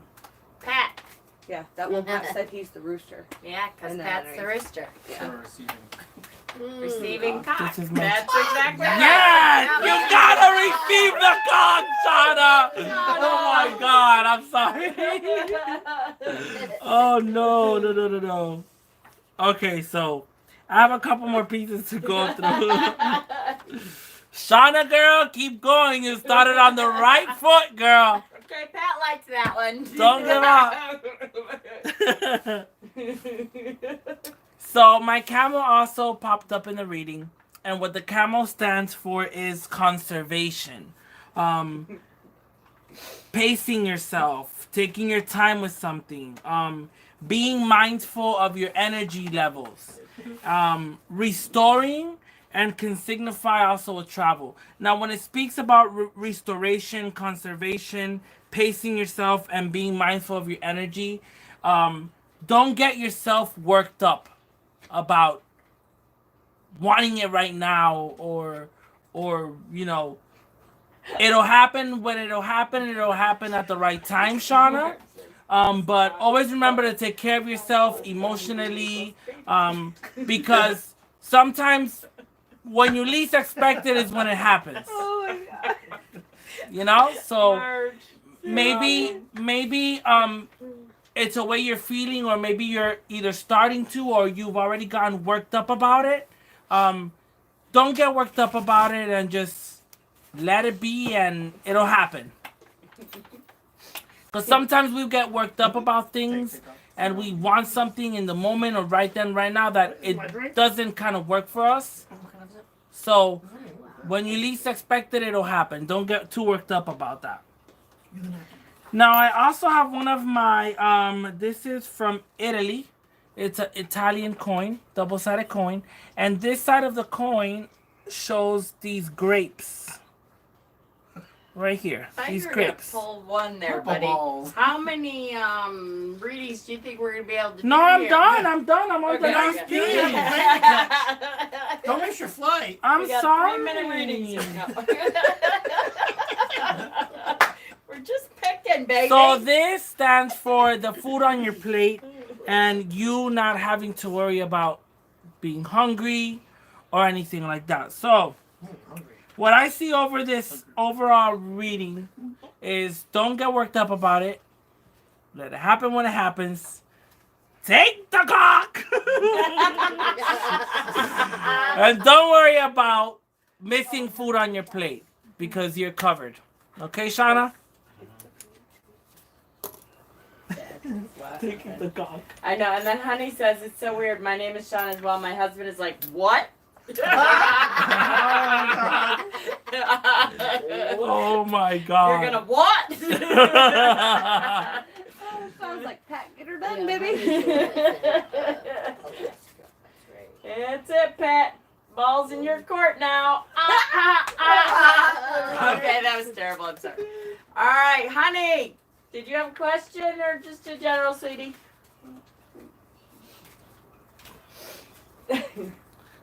Pat. Yeah, that one Pat said he's the rooster. Yeah, because And then Pat's the rooster. For receiving. Receiving cock. This is my- That's exactly right. Yes! You gotta receive the cock, Shauna! Oh my god, I'm sorry. Oh no. Okay, so I have a couple more pieces to go through. Shauna, girl, keep going. You started on the right foot, girl. Okay, Pat liked that one. Don't give up. So my camel also popped up in the reading, and what the camel stands for is conservation. Pacing yourself, taking your time with something, being mindful of your energy levels, restoring, and can signify also a travel. Now, when it speaks about restoration, conservation, pacing yourself, and being mindful of your energy, don't get yourself worked up about wanting it right now, or you know, it'll happen when it'll happen at the right time, Shauna. But always remember to take care of yourself emotionally, because sometimes when you least expect it is when it happens. Oh my god. You know, so Marge. maybe it's a way you're feeling, or maybe you're either starting to, or you've already gotten worked up about it. Don't get worked up about it, and just let it be, and it'll happen. Because sometimes we get worked up about things, and we want something in the moment, or right then, right now, that it doesn't kind of work for us. So when you least expect it, it'll happen. Don't get too worked up about that. Now, I also have one of my, this is from Italy. It's an Italian coin, double-sided coin. And this side of the coin shows these grapes. Right here, these grapes. Pull one there, Purple buddy. balls. How many readings do you think we're gonna be able to do? No, I'm here? done. I'm on the Okay, last okay. piece. Don't miss your flight. I'm We got sorry. 3-minute readings. We're just picking, baby. So this stands for the food on your plate, and you not having to worry about being hungry or anything like that. So what I see over this overall reading is, don't get worked up about it. Let it happen when it happens. Take the cock! And don't worry about missing food on your plate, because you're covered. Okay, Shauna? Taking the cock. I know, and then Honey says, it's so weird. My name is Sean as well. My husband is like, what? Oh my God. You're gonna what? Sounds like Pat, get her done, Yeah, baby. It's it, Pat. Ball's in your court now. Okay, that was terrible. I'm sorry. All right, honey. Did you have a question or just a general, sweetie?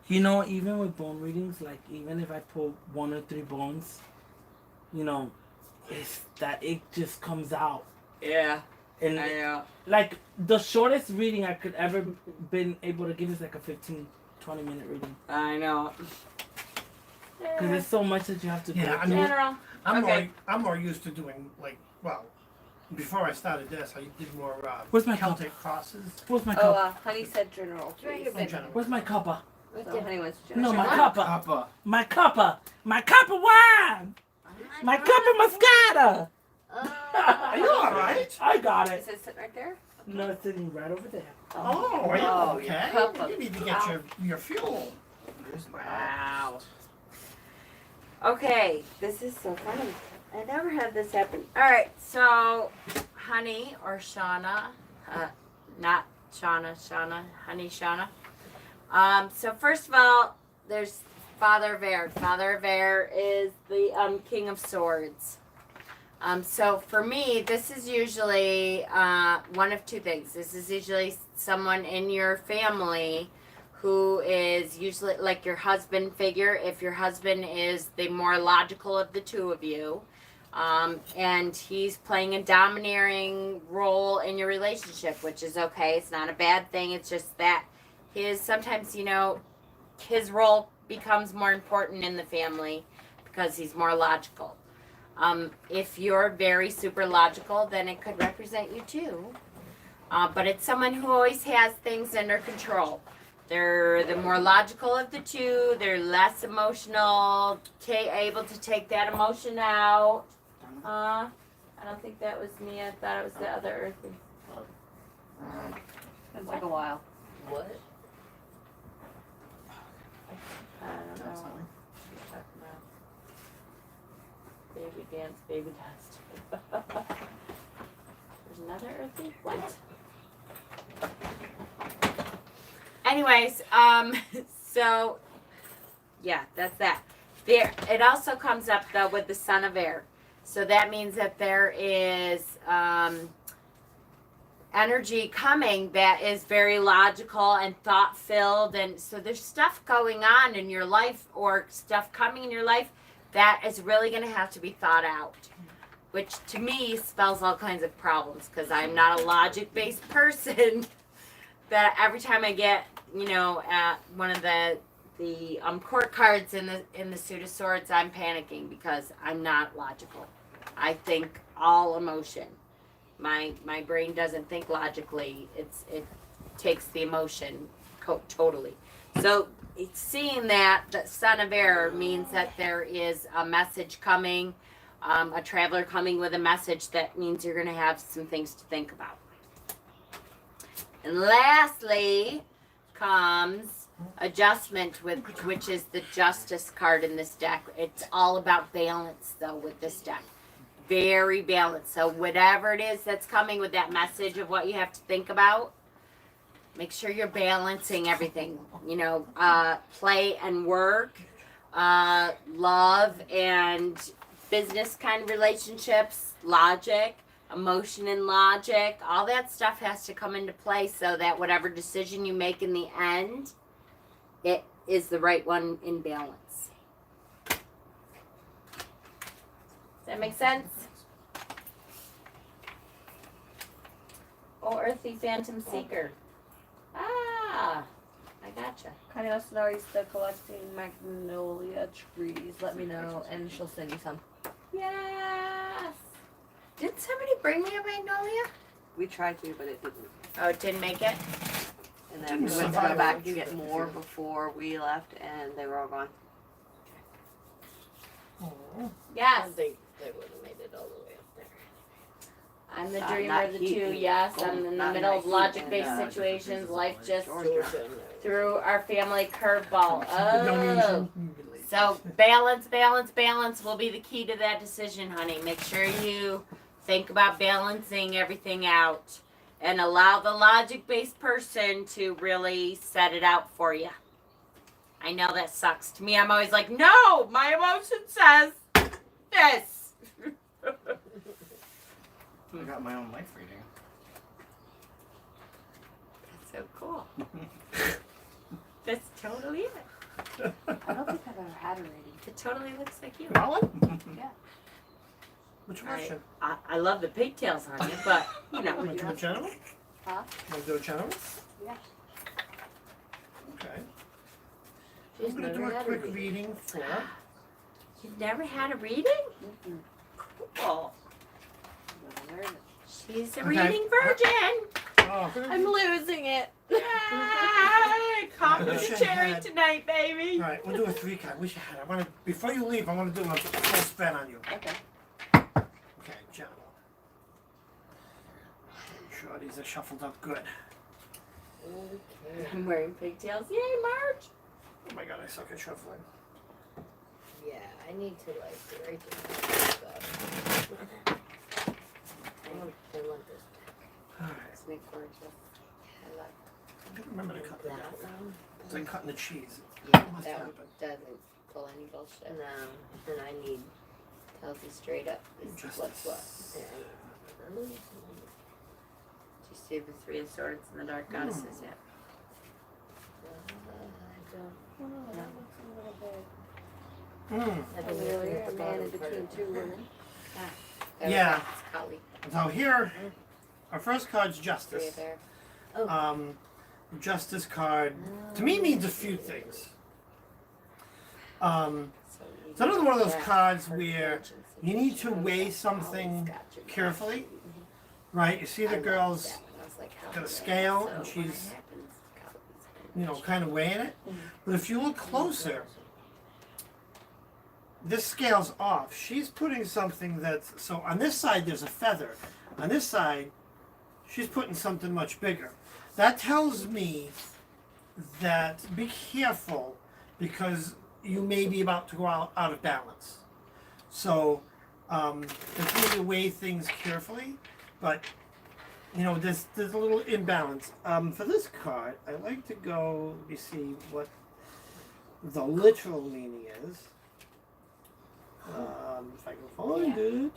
You know, even with bone readings, like even if I pull 1 or 3 bones, you know, it's that it just comes out. Yeah, And I know. like the shortest reading I could ever been able to give is like a 15, 20-minute reading. I know. Because there's so much that you have to do. Yeah, I mean, General. Okay. I'm more used to doing before I started this, I did more Where's my Celtic crosses. Where's my Oh, cup? Honey said general. Right here, In baby. general. Where's my cuppa? So Honey wants No, general. my cuppa. Papa. My cuppa. My cuppa wine. My cuppa moscata. Are you alright? I got it. Is it sitting right there? No, it's sitting right over there. Oh, are you Oh, okay? your cup of- You need to get your fuel. Wow. Okay, this is so funny. I never had this happen. All right, so Honey or Shauna, not Shauna, Honey Shauna. So first of all, there's Father of Air. Father of Air is the King of Swords. So for me, this is usually one of two things. This is usually someone in your family who is usually like your husband figure, if your husband is the more logical of the two of you. And he's playing a domineering role in your relationship, which is okay. It's not a bad thing. It's just that sometimes, his role becomes more important in the family because he's more logical. If you're very super logical, then it could represent you too. But it's someone who always has things under control. They're the more logical of the two. They're less emotional, able to take that emotion out. I don't think that was me. I thought it was the other earthy. It's like a while. What? I don't know. What you're talking about. Baby dance. There's another earthy? What? Anyways, so yeah, that's that. There, it also comes up though with the Son of Air. So that means that there is energy coming that is very logical and thought filled, and so there's stuff going on in your life or stuff coming in your life that is really going to have to be thought out, which to me spells all kinds of problems because I'm not a logic-based person. That every time I get, at one of the court cards in the Suit of Swords, I'm panicking because I'm not logical. I think all emotion. My brain doesn't think logically. It takes the emotion totally. So seeing that the Son of Air means that there is a message coming, a traveler coming with a message that means you're going to have some things to think about. And lastly comes Adjustment, which is the Justice card in this deck. It's all about balance, though, with this deck. Very balanced. So whatever it is that's coming with that message of what you have to think about, make sure you're balancing everything. Play and work, love and business kind of relationships, logic, emotion and logic, all that stuff has to come into play so that whatever decision you make in the end, it is the right one in balance. Does that make sense? Oh, Earthy Phantom Seeker. Ah, I gotcha. Connie wants to know, are you still collecting magnolia trees? Let me know, and she'll send you some. Yes. Did somebody bring me a magnolia? We tried to, but it didn't. Oh, it didn't make it? And then we went to go back and get more before we left, and they were all gone. Oh. Yes. They would have made it all the way up there. I'm the Not dreamer of the two, heating. yes. I'm in the Not middle of heating. logic-based Different situations. pieces of Life plate. just Georgia. threw our family curveball. Oh. Donation. So balance, balance, balance will be the key to that decision, honey. Make sure you think about balancing everything out and allow the logic-based person to really set it out for you. I know that sucks. To me, I'm always like, no, my emotion says this. I got my own life reading. That's so cool. That's totally it. I don't think I've ever had a reading. It totally looks like you. Colin? Yeah. Which All right. version? I love the pigtails on you, but you know. Want to do a general? Huh? Want to do a general? Yeah. Okay. She's I'm going to do never a had a quick reading. reading for. You've never had a reading? Mm-mm. Cool. Never heard of it. She's a Okay. reading virgin. Oh, I'm losing it. Yay! Caught I with wish the I cherry had- tonight, baby. all right, we'll do a 3 card. Wish I had. I want to. Before you leave, I want to do a full spin on you. Okay. Okay, general. Sure, these are shuffled up good. Okay. I'm wearing pigtails. Yay, Marge! Oh my god, I suck at shuffling. Yeah, I need to like write this down. I want this. All right, Let's make gorgeous. I love I don't remember to cut that out. one. It's like cutting the cheese. Yeah, Must that happen. one doesn't pull any bullshit. No, and I need tells you straight up. This is what's what. Do you see the 3 of Swords and the Dark Goddesses yet? Mm. Really? A man in between two women? Yeah. It's Kali. So here, our first card's Three Justice. of there. Justice card to me means a few things. It's another one of those cards where you need to weigh something carefully, right? You see the girl's got a scale and she's, kind of weighing it. But if you look closer, this scale's off. She's putting something that's, so on this side there's a feather. On this side, she's putting something much bigger. That tells me that be careful because you may be about to go out of balance. So continue to weigh things carefully, but there's a little imbalance. For this card, I like to go, let me see what the literal meaning is. If I can find it.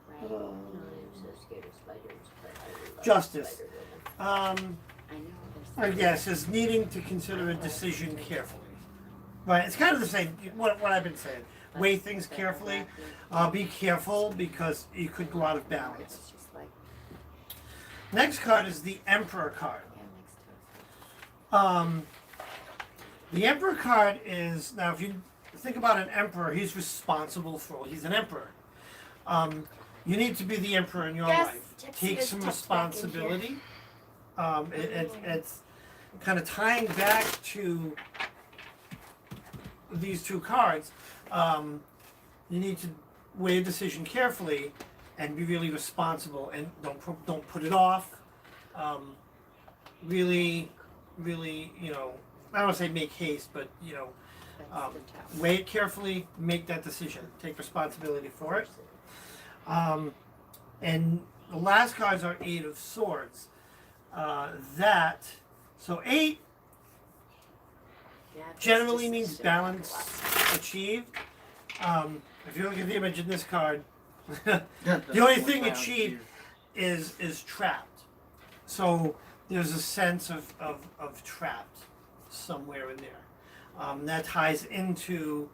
Right. No, I'm so scared of spiders, but I love Justice. spider women. I know. I guess is needing to consider a decision carefully. Right, it's kind of the same. What I've been saying. Weigh things carefully. Be careful because you could go out of balance. It's just like, Next card is the Emperor card. yeah, next to The Emperor card is, now if you think about an emperor, he's responsible for, he's an emperor. You need to be the emperor in your Yes, life. Gypsy Take was some tucked back in here. responsibility. It's kind of tying back to these 2 cards. You need to weigh a decision carefully and be really responsible and don't put it off. Really, I don't want to say make haste, but weigh it carefully, make that decision, take responsibility for it. And the last cards are 8 of Swords. So 8 Yeah, this generally just means shit balance like achieved. If you look at the image in this card, the only thing achieved is trapped. So there's a sense of trapped somewhere in there. That ties into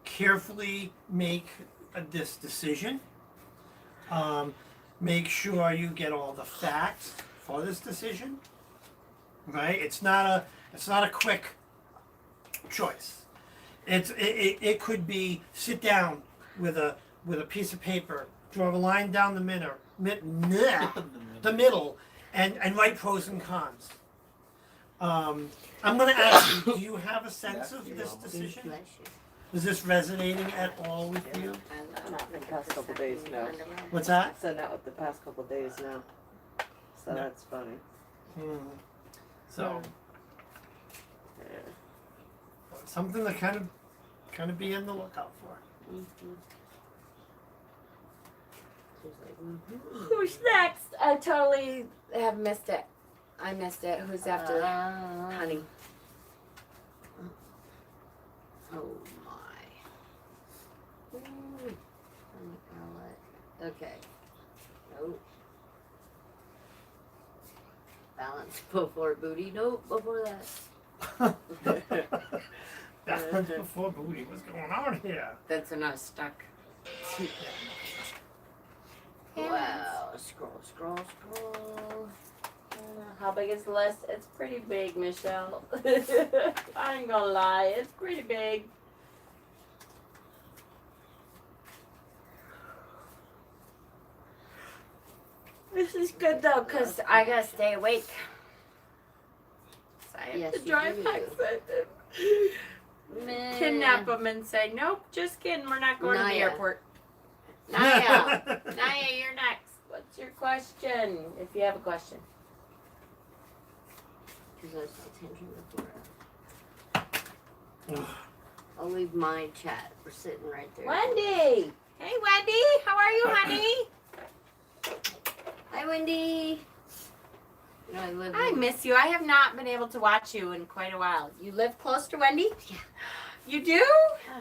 carefully make this decision. Make sure you get all the facts for this decision. Right? It's not a quick choice. It could be sit down with a piece of paper, draw a line down the middle, and write pros and cons. I'm going to ask you: do you have a sense of this decision? Bless Is this resonating at all with you? Not in the past couple days, no. What's that? So not with the past couple days, no. So No. that's funny. So Yeah. something to kind of be on the lookout for. Who's next? I totally have missed it. I missed it. Who's after Honey? Oh my. Okay. Nope. Balance before booty. Nope, before that. That's before booty. What's going on here? That's when I was stuck. Wow. Scroll. How big is the list? It's pretty big, Michelle. I ain't gonna lie, it's pretty big. This is good though, cause I gotta stay awake. So I have Yes, to you drive do. back Man. kidnap them and say, nope, just kidding, we're not going to the Naya. airport. Naya. Naya, you're next. What's your question? If you have a question. Because I was attention before. I'll leave my chat. We're sitting right there. Wendy! Hey, Wendy, how are you, honey? Hi, Wendy. You know, I live I in- miss you. I have not been able to watch you in quite a while. You live close to Wendy? Yeah. You do? Yeah.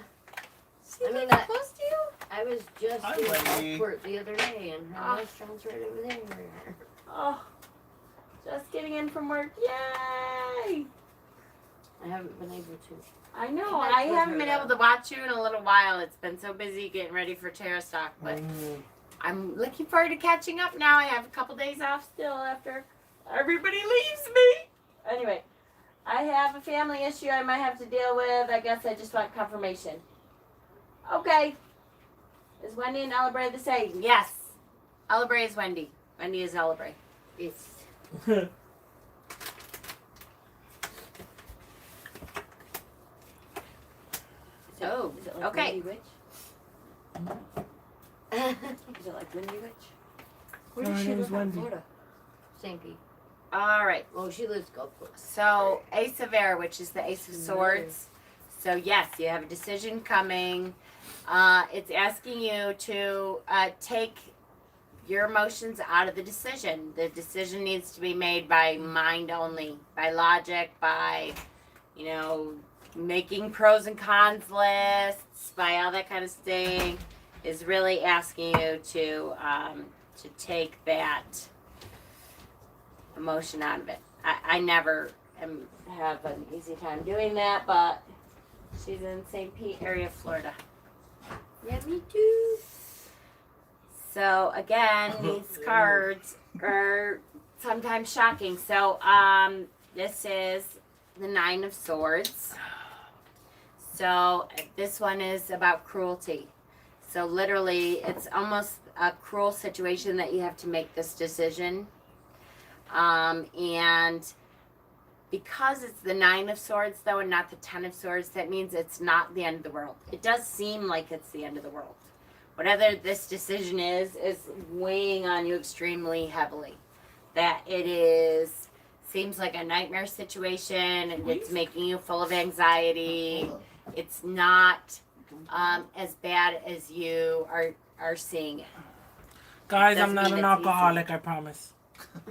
She I mean, lives I- close to you? I was just Hi, in Wendy. Gulfport the other day, and her Ah. restaurant's right over there. Oh, just getting in from work. Yay! I haven't been able to. I know. Connect I with haven't her, been able though. to watch you in a little while. It's been so busy getting ready for Tarotstock, but I'm looking forward to catching up now. I have a couple days off still after everybody leaves me. Anyway, I have a family issue I might have to deal with. I guess I just want confirmation. Okay. Is Wendy and Elabre the same? Yes. Elabre is Wendy. Wendy is Elabre. It's So, Is it like okay. Wendy Witch? Is it like Wendy Witch? Where Her does she name's live in Wendy. Florida? St. Pete. All right. Well, she lives Gulfport. So, Ace of Air, which is the Ace of Swords. So, yes, you have a decision coming. It's asking you to take your emotions out of the decision. The decision needs to be made by mind only, by logic, by, you know, making pros and cons lists, by all that kind of thing. Is really asking you to take that emotion out of it. I never have an easy time doing that, but she's in St. Pete area, Florida. Yeah, me too. So again, these cards are sometimes shocking. So this is the Nine of Swords. So this one is about cruelty. So literally, it's almost a cruel situation that you have to make this decision. And because it's the Nine of Swords, though, and not the Ten of Swords, that means it's not the end of the world. It does seem like it's the end of the world. Whatever this decision is weighing on you extremely heavily. That it is, seems like a nightmare situation, and it's making you full of anxiety. It's not as bad as you are seeing it. Guys, Doesn't I'm not mean an it's alcoholic, I promise.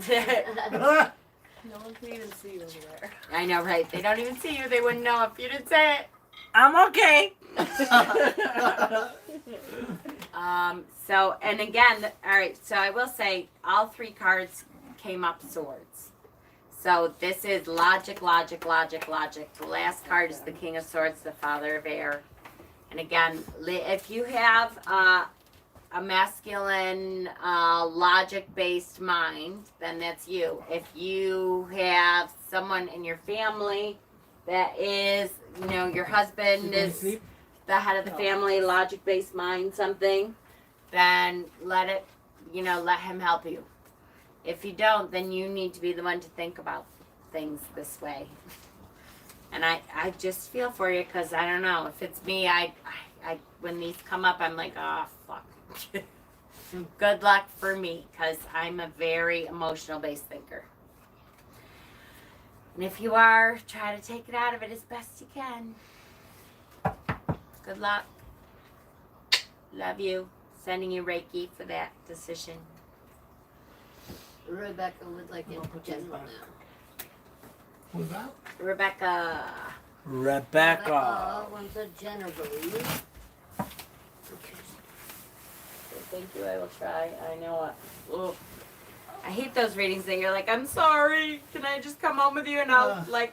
No one can even see you over there. I know, right? They don't even see you. They wouldn't know if you didn't say it. I'm okay. So, and again, all right, so I will say all three cards came up swords. So this is logic. The last card is the King of Swords, the Father of Air. And again, if you have a masculine, logic-based mind, then that's you. If you have someone in your family that is, you know, your husband is the head of the family, logic-based mind, something, then let him help you. If you don't, then you need to be the one to think about things this way. And I just feel for you because I don't know. If it's me, I when these come up, I'm like, oh, fuck. Good luck for me because I'm a very emotional based thinker. And if you are, try to take it out of it as best you can. Good luck. Love you. Sending you Reiki for that decision. Rebecca would like it general now. Who's that? Rebecca. Rebecca. Wants a general. Thank you, I will try. I know it. Ugh. I hate those readings that you're like, I'm sorry. Can I just come home with you and I'll like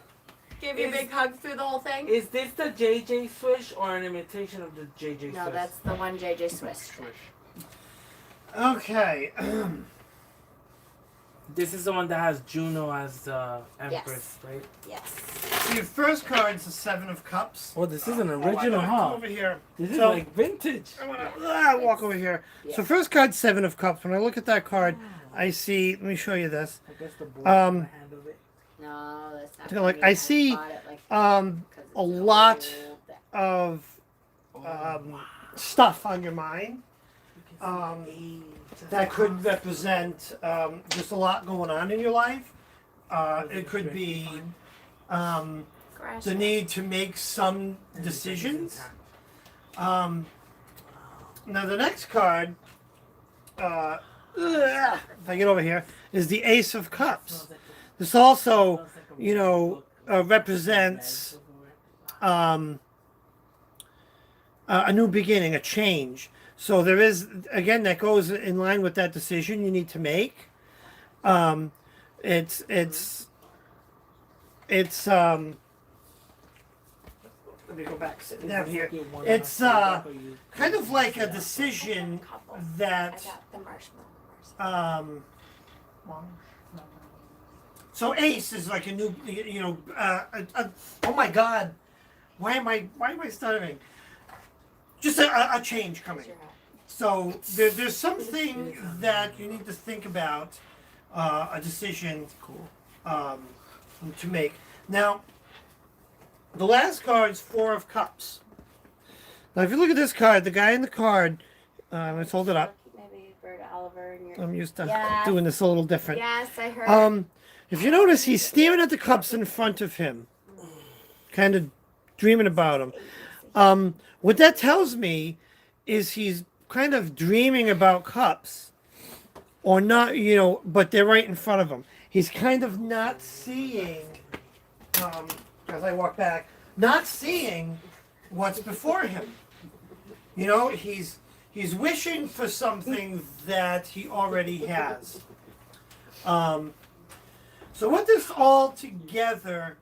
give you a big hug through the whole thing? Is this the JJ Swish or an imitation of the JJ Swish? No, that's the one JJ Swiss. Okay. This is the one that has Juno as the Empress, right? Yes. So your first card's the Seven of Cups. Oh, this is an I original, gotta huh? come over here. This is So- like vintage. I want to walk over here. Yeah. So first card, Seven of Cups. When I look at that card, I see. Let me show you this. I guess the board Um, the hand of it. No, that's not. So, like, for me. I see, bought it, like, Um, 'cause it's a lot old. of stuff on your mind. That could represent just a lot going on in your life. It could be Gosh. the need to make some decisions. Now the next card, if I get over here, is the Ace of Cups. This also, represents a new beginning, a change. So there is, again, that goes in line with that decision you need to make. It's let me go back, sitting down here. It's kind of like a decision I that got the marshmallow. So Ace is like a new, oh my God, why am I stuttering? Just a change coming. So there's something that you need to think about, a decision to make. Now, the last card is Four of Cups. Now, if you look at this card, the guy in the card, let's hold it up. Maybe Bert Oliver and your. I'm used to Yes. doing this a little different. Yes, I heard. If you notice, he's staring at the cups in front of him, kind of dreaming about them. What that tells me is he's kind of dreaming about cups, or not, but they're right in front of him. He's kind of not seeing, as I walk back, not seeing what's before him. He's wishing for something that he already has. So what this all together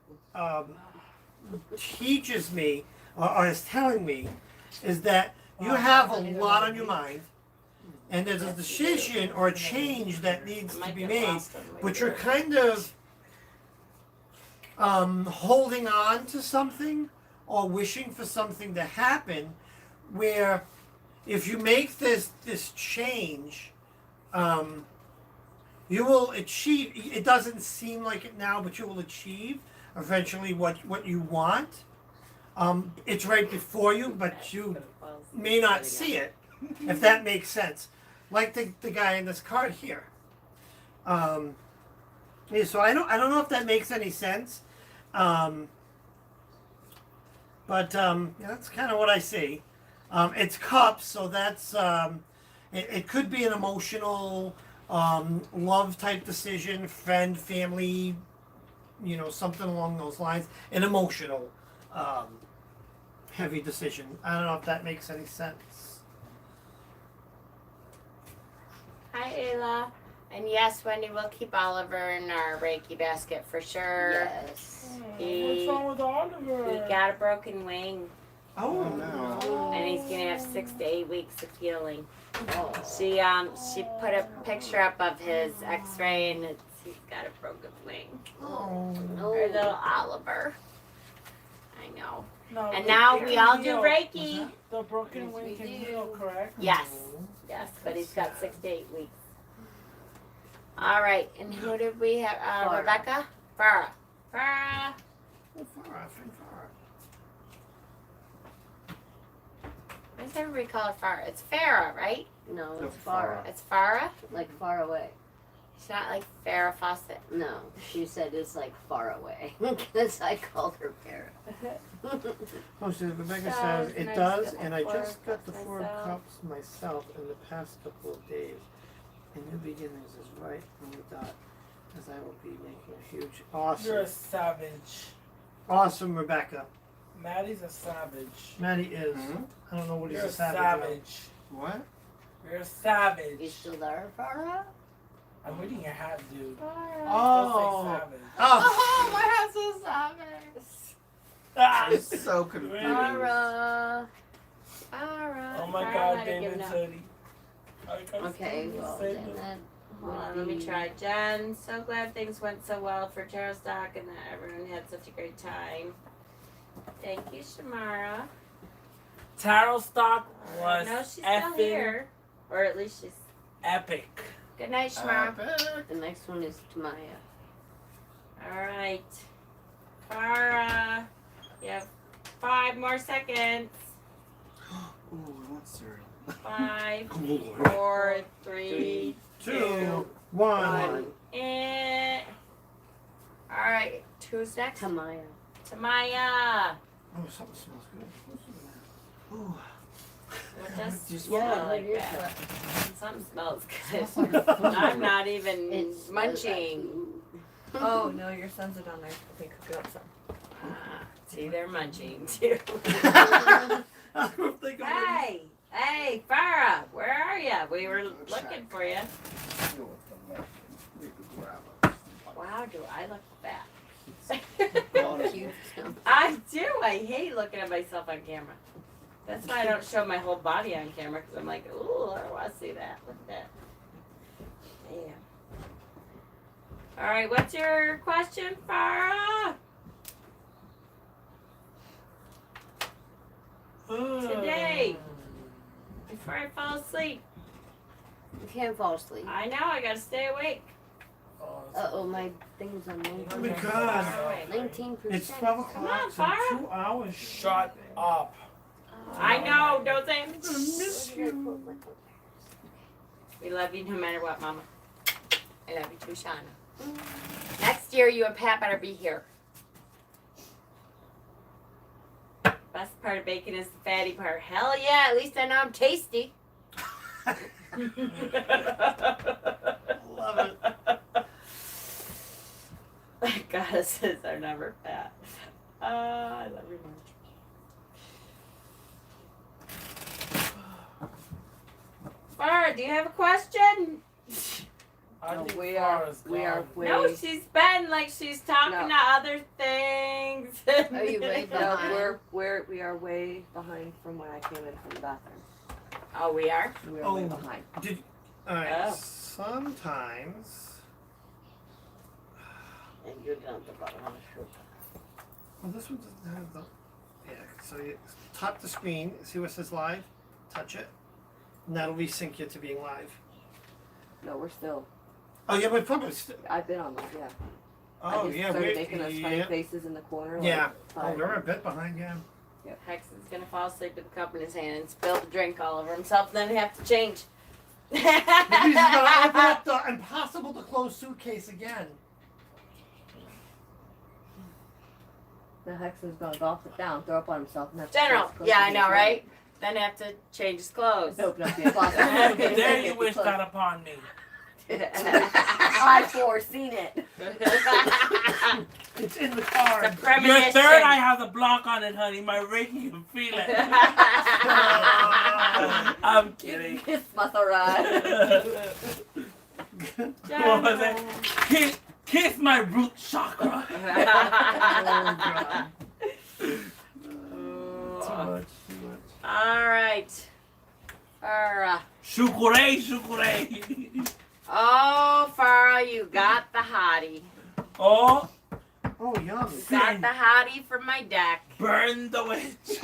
teaches me, or is telling me, is that you have a lot on your mind, and there's a decision or a change that needs to be made, but you're kind of holding on to something or wishing for something to happen, where if you make this change, you will achieve. It doesn't seem like it now, but you will achieve eventually what you want. It's right before you, but you may not see it, if that makes sense. Like the guy in this card here. Yeah, so I don't know if that makes any sense. But that's kind of what I see. It's cups, so that's it could be an emotional love type decision, friend, family, something along those lines. An emotional heavy decision. I don't know if that makes any sense. Hi, Ayla. And yes, Wendy will keep Oliver in our Reiki basket for sure. Yes. What's wrong with Oliver? He got a broken wing, Oh no. and he's gonna have 6 to 8 weeks of healing. She put a picture up of his X-ray, and he's got a broken wing. Oh. Our little Oliver. I know. No, And it- now it we can all do heal. Reiki. The broken wing we can do. heal, correct? Yes, yes, but he's got 6 to 8 weeks. All right, and who did we have? Farah. Rebecca? Farah. Oh, Farah, friend Farah. Why does everybody call it Farah? It's Farah, right? No, No, it's Farah. It's Farah? Like far away. It's not like Farrah Fawcett. No, she said it's like far away. Because I called her Farah. Oh, so Rebecca Does, says, and it I does, just got and the I Four just of got the Cups Four of myself. Cups myself in the past couple of days. And new beginnings is right on the dot, as I will be making a huge, You're a awesome, savage. awesome Rebecca. Maddie's a savage. Maddie is. Mhm. I don't know what he's You're a savage. of. What? You're a savage. You still there, Farah? I'm reading your hat, dude. Oh. Don't say savage. Oh, my house is savage. Ah! I'm so confused. Farah. Farah. Oh my Farah God, might have David given up. Teddy. Okay, well then that Hold on, would let me be... try. Jen, so glad things went so well for Tarotstock and that everyone had such a great time. Thank you, Shamara. Tarotstock was No, she's still effing here. Or at least she's. epic. Good night, Shmar. The next one is Tamaya. Alright. Farah. You have 5 more seconds. Ooh, I want cereal. 5, Lord. 4, 3, 2, 1. and. Alright, who's next? Tamaya. Tamaya. Oh, something smells good. What's in there? Ooh. What does Just smell Yeah, like what is that? that? Something smells Smells good. like food. I'm not even It's munching. Oh no, your sons are down there. I think cooking up some. See, they're munching too. Hey, hey, Farah, where are you? We were looking for you. Wow, do I look fat? Cute. I do. I hate looking at myself on camera. That's why I don't show my whole body on camera because I'm like, ooh, I don't want to see that. Look at that. Damn. All right, what's your question, Farah? Today. Before I fall asleep. You can't fall asleep. I know, I gotta stay awake. Uh-oh, my thing's on Oh my 19%. God. 19%. It's 12 Come o'clock, on, so Farah. 2 hours. Shut up. I know, don't say it. I miss you. We love you no matter what, Mama. I love you too, Shauna. Next year, you and Pat better be here. Best part of bacon is the fatty part. Hell Hell yeah, at least I know I'm tasty. Love it. Goddesses are never fat. I love you much. Farah, do you have a question? I No, think we are Farah's we are gone. way No, she's been like she's talking No. to other things. Are you way no, behind? we are way behind from when I came in from the bathroom. Oh, we are? We are way Oh. behind. Alright, Oh. sometimes. And you're down at the bottom of the shoe. Well, this one doesn't have the. Yeah, so you tap the screen, see what says live, touch it, and that'll resync you to being live. No, we're still. Oh, yeah, but probably. I've been on this, yeah. I Oh, just yeah, started we. making those funny Yeah. faces in the corner. Yeah. Like, Oh, five- we're a bit behind, yeah. Hex is gonna fall asleep with a cup in his hand and spill the drink all over himself, then have to change. Maybe he's gonna open up the impossible to close suitcase again. The Hex is gonna golf it down, throw up on himself, and have to General, close yeah, I his know, eyes. right? Then have to change his clothes. Open up the closet. Dare you wish that upon me. I've foreseen it. It's in the It's a card. Your premonition. third eye has a block on it, honey. My ring, you can feel it. I'm kidding. Kiss my third eye. What was it? Kiss my root chakra. Oh, God. Too much, too much. All right. Shukure, shukure. Oh, Farah, you got the hottie. Oh, Oh, yum. You got the hottie from my deck. burn the witch.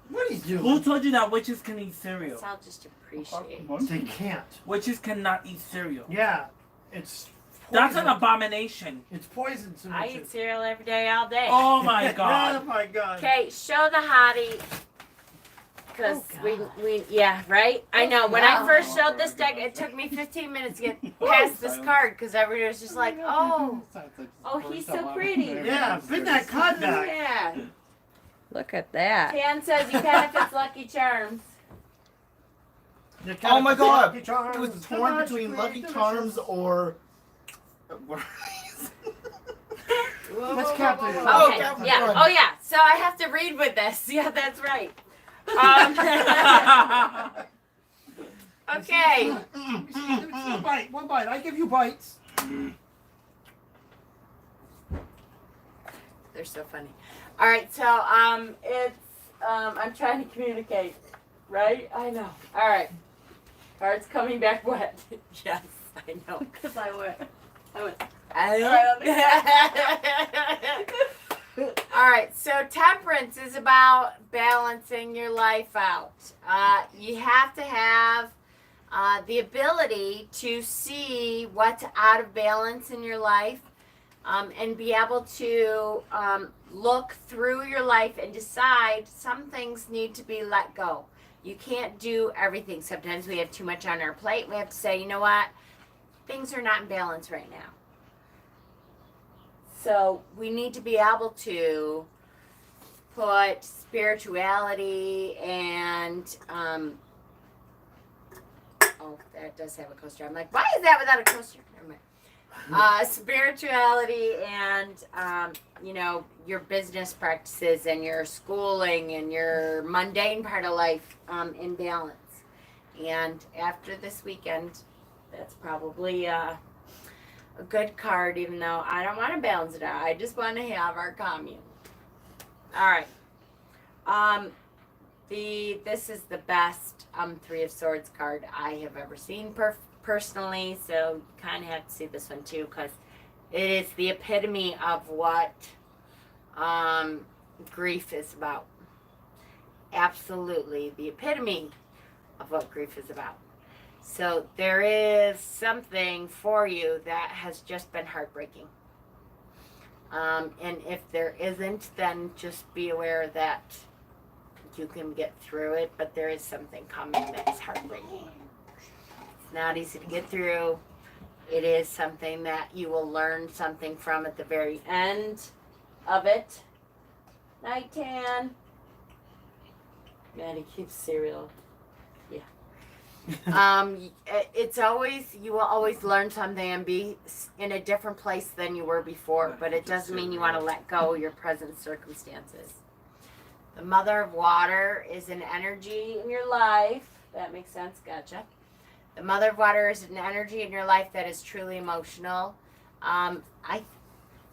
What are you Who doing? told you that witches can eat cereal? I'll just appreciate. They can't. Witches cannot eat cereal. Yeah, it's That's an abomination. It's poison I signature. eat cereal every day, all day. Oh my Oh god. my god. Okay, show the hottie. Because Oh, we, yeah, right? I know. When I first showed this deck, it took me 15 minutes to get past this card because everybody was just like, oh, he's so pretty. Yeah, bring that card back. Yeah. Look at that. Tan says you kind of fits Lucky Charms. Oh my god! Lucky Charms. It was torn between Lucky Charms or. Let's capture it. Oh, Okay. Captain Yeah. Crunch. Oh, yeah. So I have to read with this. Yeah, that's right. Okay. One bite. One bite. I give you bites. They're so funny. All right. So it's I'm trying to communicate. Right? I know. All right. Card's coming back wet. Yes, I know. Because I went. All right, so temperance is about balancing your life out. You have to have the ability to see what's out of balance in your life and be able to look through your life and decide some things need to be let go. You can't do everything. Sometimes we have too much on our plate. We have to say, you know what? Things are not in balance right now. So we need to be able to put spirituality and oh, that does have a coaster. I'm like, why is that without a coaster? Never mind. Spirituality and you know, your business practices and your schooling and your mundane part of life in balance. And after this weekend, that's probably a good card, even though I don't want to balance it out. I just want to have our commune. All right. This is the best Three of Swords card I have ever seen personally, so you kind of have to see this one too, because it is the epitome of what grief is about. Absolutely the epitome of what grief is about. So there is something for you that has just been heartbreaking. And if there isn't, then just be aware that you can get through it, but there is something coming that is heartbreaking. It's not easy to get through. It is something that you will learn something from at the very end of it. Night, Tan. Maddie keeps cereal. It's always, you will always learn something and be in a different place than you were before, but it doesn't mean you want to let go of your present circumstances. The Mother of Water is an energy in your life. That makes sense. Gotcha. The Mother of Water is an energy in your life that is truly emotional. I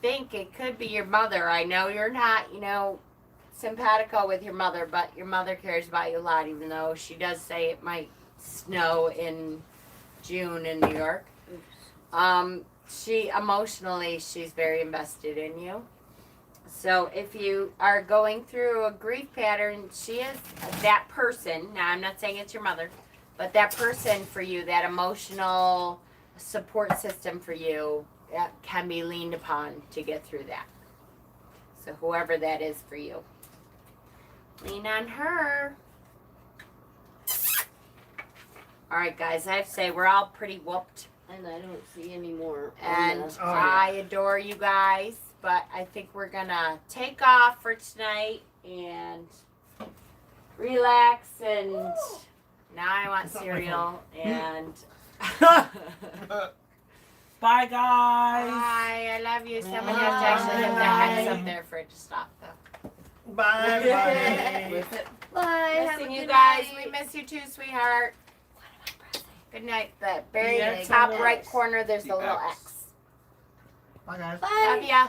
think it could be your mother. I know you're not, you know, simpatico with your mother, but your mother cares about you a lot, even though she does say it might snow in June in New York. She emotionally, she's very invested in you. So if you are going through a grief pattern, she is that person. Now I'm not saying it's your mother, but that person for you, that emotional support system for you, can be leaned upon to get through that. So whoever that is for you, lean on her. All right, guys, I have to say we're all pretty whooped. And I don't see any more. And Oh, I adore you guys, but I think we're gonna take off for tonight and relax. And now I want cereal. And Bye, guys. bye. I love you. Somebody has to actually hit the hex up there for it to stop, though. Bye bye. With it. Bye. Have a Missing you good guys. night. We miss you too, sweetheart. Good night. The very Yeah, top it's right corner, there's the little X. Bye guys. Bye. Love ya.